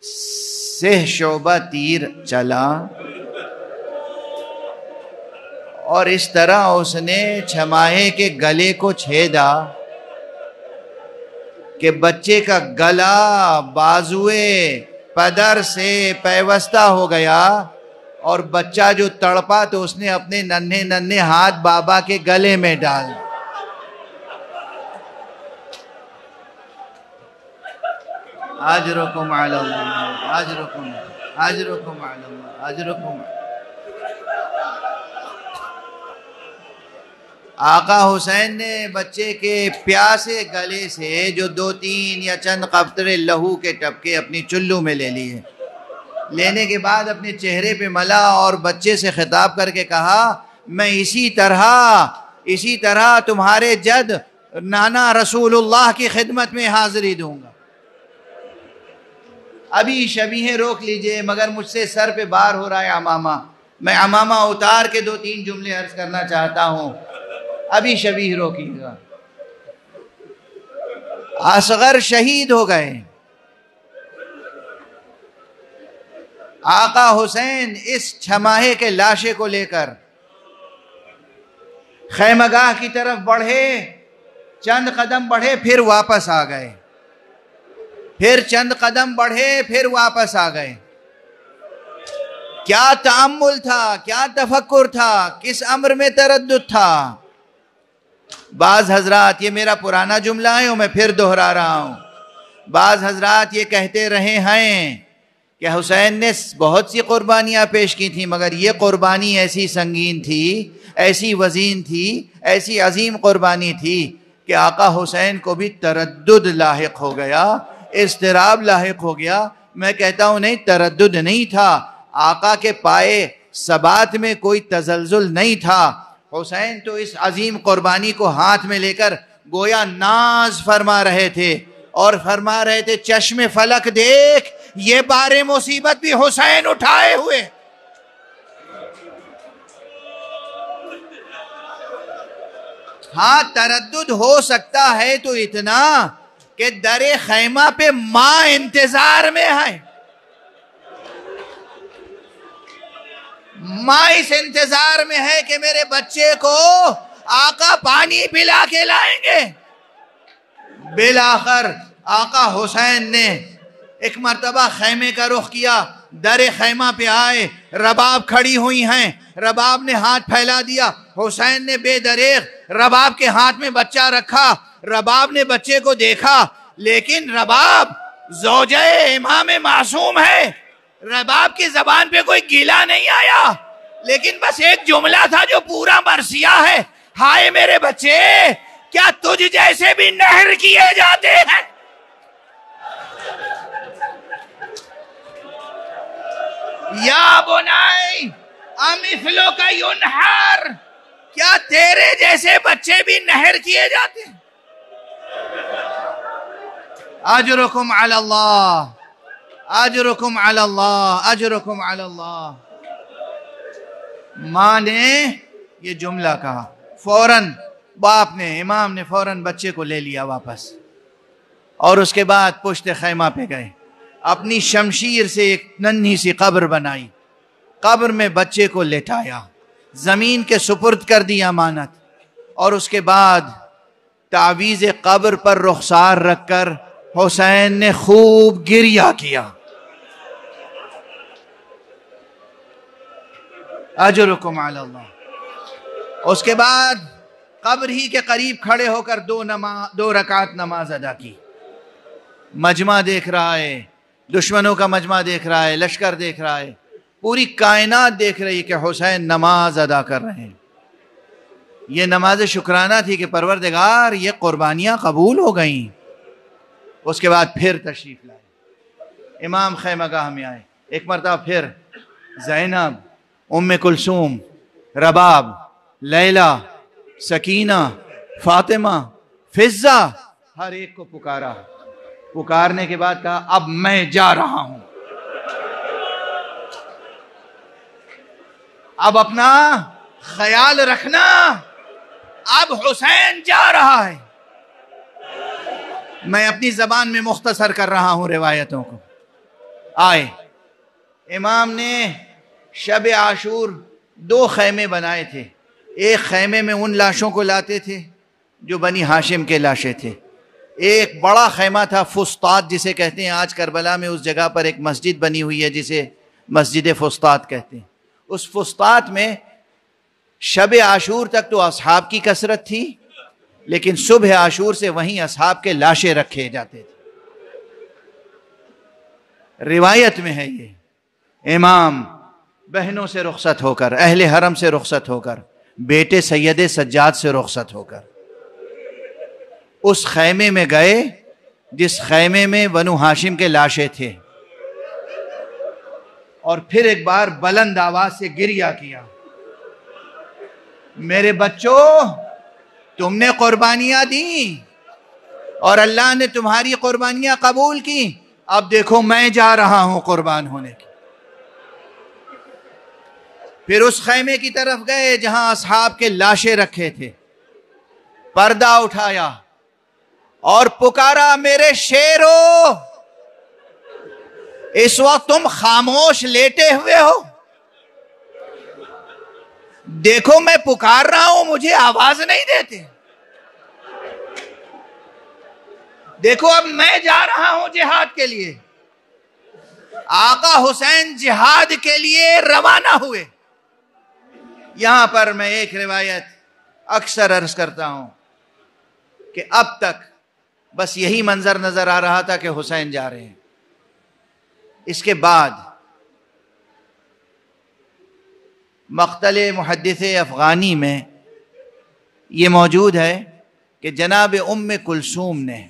سہ شعبہ تیر چلا اور اس طرح اس نے چھماہے کے گلے کو چھیدا کہ بچے کا گلا بازوئے پدر سے پیوستہ ہو گیا، اور بچہ جو تڑپا تو اس نے اپنے ننھے ننھے ہاتھ بابا کے گلے میں ڈال۔ اجرکم علی اللہ، اجرکم علی اللہ، اجرکم۔ آقا حسین نے بچے کے پیاسے گلے سے جو 2-3 یا چند قطرے لہو کے ٹپکے اپنی چلو میں لے لیے، لینے کے بعد اپنے چہرے پہ ملا اور بچے سے خطاب کر کے کہا میں اسی طرح تمہارے جد نانا رسول اللہ کی خدمت میں حاضری دوں گا۔ ابھی شبیہیں روک لیجئے، مگر مجھ سے سر پہ بار ہو رہا ہے عمامہ، میں عمامہ اتار کے 2-3 جملے عرض کرنا چاہتا ہوں، ابھی شبیہ روکیے گا۔ اصغر شہید ہو گئے، آقا حسین اس چھماہے کے لاشے کو لے کر خیمگاہ کی طرف بڑھے، چند قدم بڑھے پھر واپس آ گئے، پھر چند قدم بڑھے پھر واپس آ گئے۔ کیا تأمل تھا، کیا تفکر تھا، کس امر میں تردد تھا۔ بعض حضرات، یہ میرا پرانا جملہ ہے اور میں پھر دہرا رہا ہوں، بعض حضرات یہ کہتے رہے ہیں کہ حسین نے بہت سی قربانیاں پیش کی تھیں، مگر یہ قربانی ایسی سنگین تھی، ایسی وزین تھی، ایسی عظیم قربانی تھی کہ آقا حسین کو بھی تردد لاحق ہو گیا، اضطراب لاحق ہو گیا۔ میں کہتا ہوں نہیں، تردد نہیں تھا، آقا کے پائے ثبات میں کوئی تزلزل نہیں تھا۔ حسین تو اس عظیم قربانی کو ہاتھ میں لے کر گویا ناز فرما رہے تھے، اور فرما رہے تھے چشم فلک دیکھ، یہ بار مصیبت بھی حسین اٹھائے ہوئے۔ ہاں تردد ہو سکتا ہے تو اتنا کہ در خیمہ پہ ماں انتظار میں ہے، ماں اس انتظار میں ہے کہ میرے بچے کو آقا پانی پلا کے لائیں گے۔ بالآخر آقا حسین نے ایک مرتبہ خیمے کا رخ کیا، در خیمہ پہ آئے، رباب کھڑی ہوئی ہیں، رباب نے ہاتھ پھیلا دیا، حسین نے بے دریغ رباب کے ہاتھ میں بچہ رکھا، رباب نے بچے کو دیکھا، لیکن رباب زوجہ امام معصوم ہے، رباب کی زبان پہ کوئی گیلا نہیں آیا، لیکن بس ایک جملہ تھا جو پورا مرثیہ ہے، ہائے میرے بچے، کیا تجھ جیسے بھی نہر کیے جاتے ہیں؟ یا بنائی امثلو کا ینہر، کیا تیرے جیسے بچے بھی نہر کیے جاتے ہیں؟ اجرکم علی اللہ، اجرکم علی اللہ، اجرکم علی اللہ۔ ماں نے یہ جملہ کہا، فوراً باپ نے، امام نے فوراً بچے کو لے لیا واپس، اور اس کے بعد پشت خیمہ پہ گئے، اپنی شمشیر سے ایک ننھی سی قبر بنائی، قبر میں بچے کو لٹایا، زمین کے سپرد کر دی امانت، اور اس کے بعد تعویذ قبر پر رخسار رکھ کر حسین نے خوب گریہ کیا۔ اجرکم علی اللہ۔ اس کے بعد قبر ہی کے قریب کھڑے ہو کر دو رکعت نماز ادا کی۔ مجمع دیکھ رہا ہے، دشمنوں کا مجمع دیکھ رہا ہے، لشکر دیکھ رہا ہے، پوری کائنات دیکھ رہی کہ حسین نماز ادا کر رہے ہیں۔ یہ نماز شکرانہ تھی کہ پروردگار یہ قربانیاں قبول ہو گئیں۔ اس کے بعد پھر تشریف لائے، امام خیمہ گاہ میں آئے، ایک مرتبہ پھر زینب، ام کلثوم، رباب، لیلہ، سکینہ، فاطمہ، فضہ، ہر ایک کو پکارا، پکارنے کے بعد کہا اب میں جا رہا ہوں، اب اپنا خیال رکھنا، اب حسین جا رہا ہے۔ میں اپنی زبان میں مختصر کر رہا ہوں روایتوں کو۔ آئے امام نے شب عاشور 2 خیمے بنائے تھے، ایک خیمے میں ان لاشوں کو لاتے تھے جو بنی ہاشم کے لاشیں تھے، ایک بڑا خیمہ تھا فسطاط جسے کہتے ہیں، آج کربلا میں اس جگہ پر ایک مسجد بنی ہوئی ہے جسے مسجد فسطاط کہتے ہیں۔ اس فسطاط میں شب عاشور تک تو اصحاب کی کثرت تھی، لیکن صبح عاشور سے وہیں اصحاب کے لاشیں رکھے جاتے تھے۔ روایت میں ہے یہ امام بہنوں سے رخصت ہو کر، اہل حرم سے رخصت ہو کر، بیٹے سید سجاد سے رخصت ہو کر اس خیمے میں گئے جس خیمے میں بنو ہاشم کے لاشیں تھے، اور پھر ایک بار بلند آواز سے گریہ کیا، میرے بچوں تم نے قربانیاں دیں اور اللہ نے تمہاری قربانیاں قبول کی، اب دیکھو میں جا رہا ہوں قربان ہونے کی۔ پھر اس خیمے کی طرف گئے جہاں اصحاب کے لاشیں رکھے تھے، پردہ اٹھایا اور پکارا میرے شیرو، اس وقت تم خاموش لیٹے ہوئے ہو، دیکھو میں پکار رہا ہوں مجھے آواز نہیں دیتے، دیکھو اب میں جا رہا ہوں جہاد کے لیے۔ آقا حسین جہاد کے لیے روانہ ہوئے۔ یہاں پر میں ایک روایت اکثر عرض کرتا ہوں کہ اب تک بس یہی منظر نظر آ رہا تھا کہ حسین جا رہے ہیں، اس کے بعد مقتل محدث افغانی میں یہ موجود ہے کہ جناب ام کلثوم نے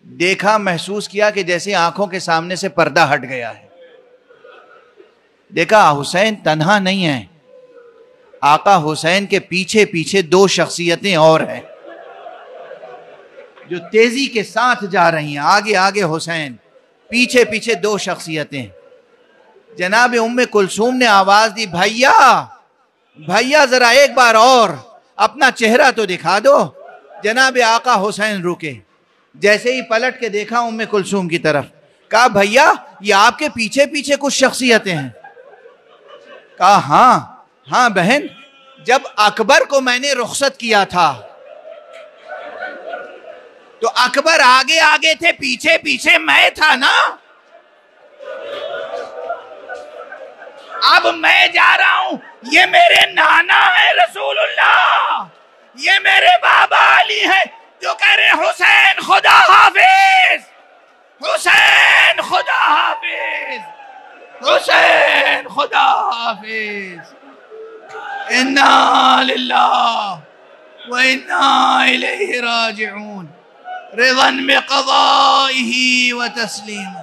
دیکھا، محسوس کیا کہ جیسے آنکھوں کے سامنے سے پردہ ہٹ گیا ہے. دیکھا حسین تنہا نہیں ہے، آقا حسین کے پیچھے پیچھے دو شخصیتیں اور ہیں جو تیزی کے ساتھ جا رہی ہیں. آگے آگے حسین، پیچھے پیچھے دو شخصیتیں. جناب ام کلثوم نے آواز دی، بھیا بھیا ذرا ایک بار اور اپنا چہرہ تو دکھا دو. جناب آقا حسین رکے، جیسے ہی پلٹ کے دیکھا ام کلثوم کی طرف، کہا بھیا یہ آپ کے پیچھے پیچھے کچھ شخصیتیں ہیں. کہا ہاں ہاں بہن، جب اکبر کو میں نے رخصت کیا تھا تو اکبر آگے آگے تھے، پیچھے پیچھے میں تھا نا. اب میں جا رہا ہوں، یہ میرے نانا ہے رسول اللہ، یہ میرے بابا علی ہے جو کہہ رہے حسین خدا حافظ، حسین خدا حافظ، حسین خدا حافظ. انا للہ و انا الیہ راجعون، رضا بقضائہ و تسلیم.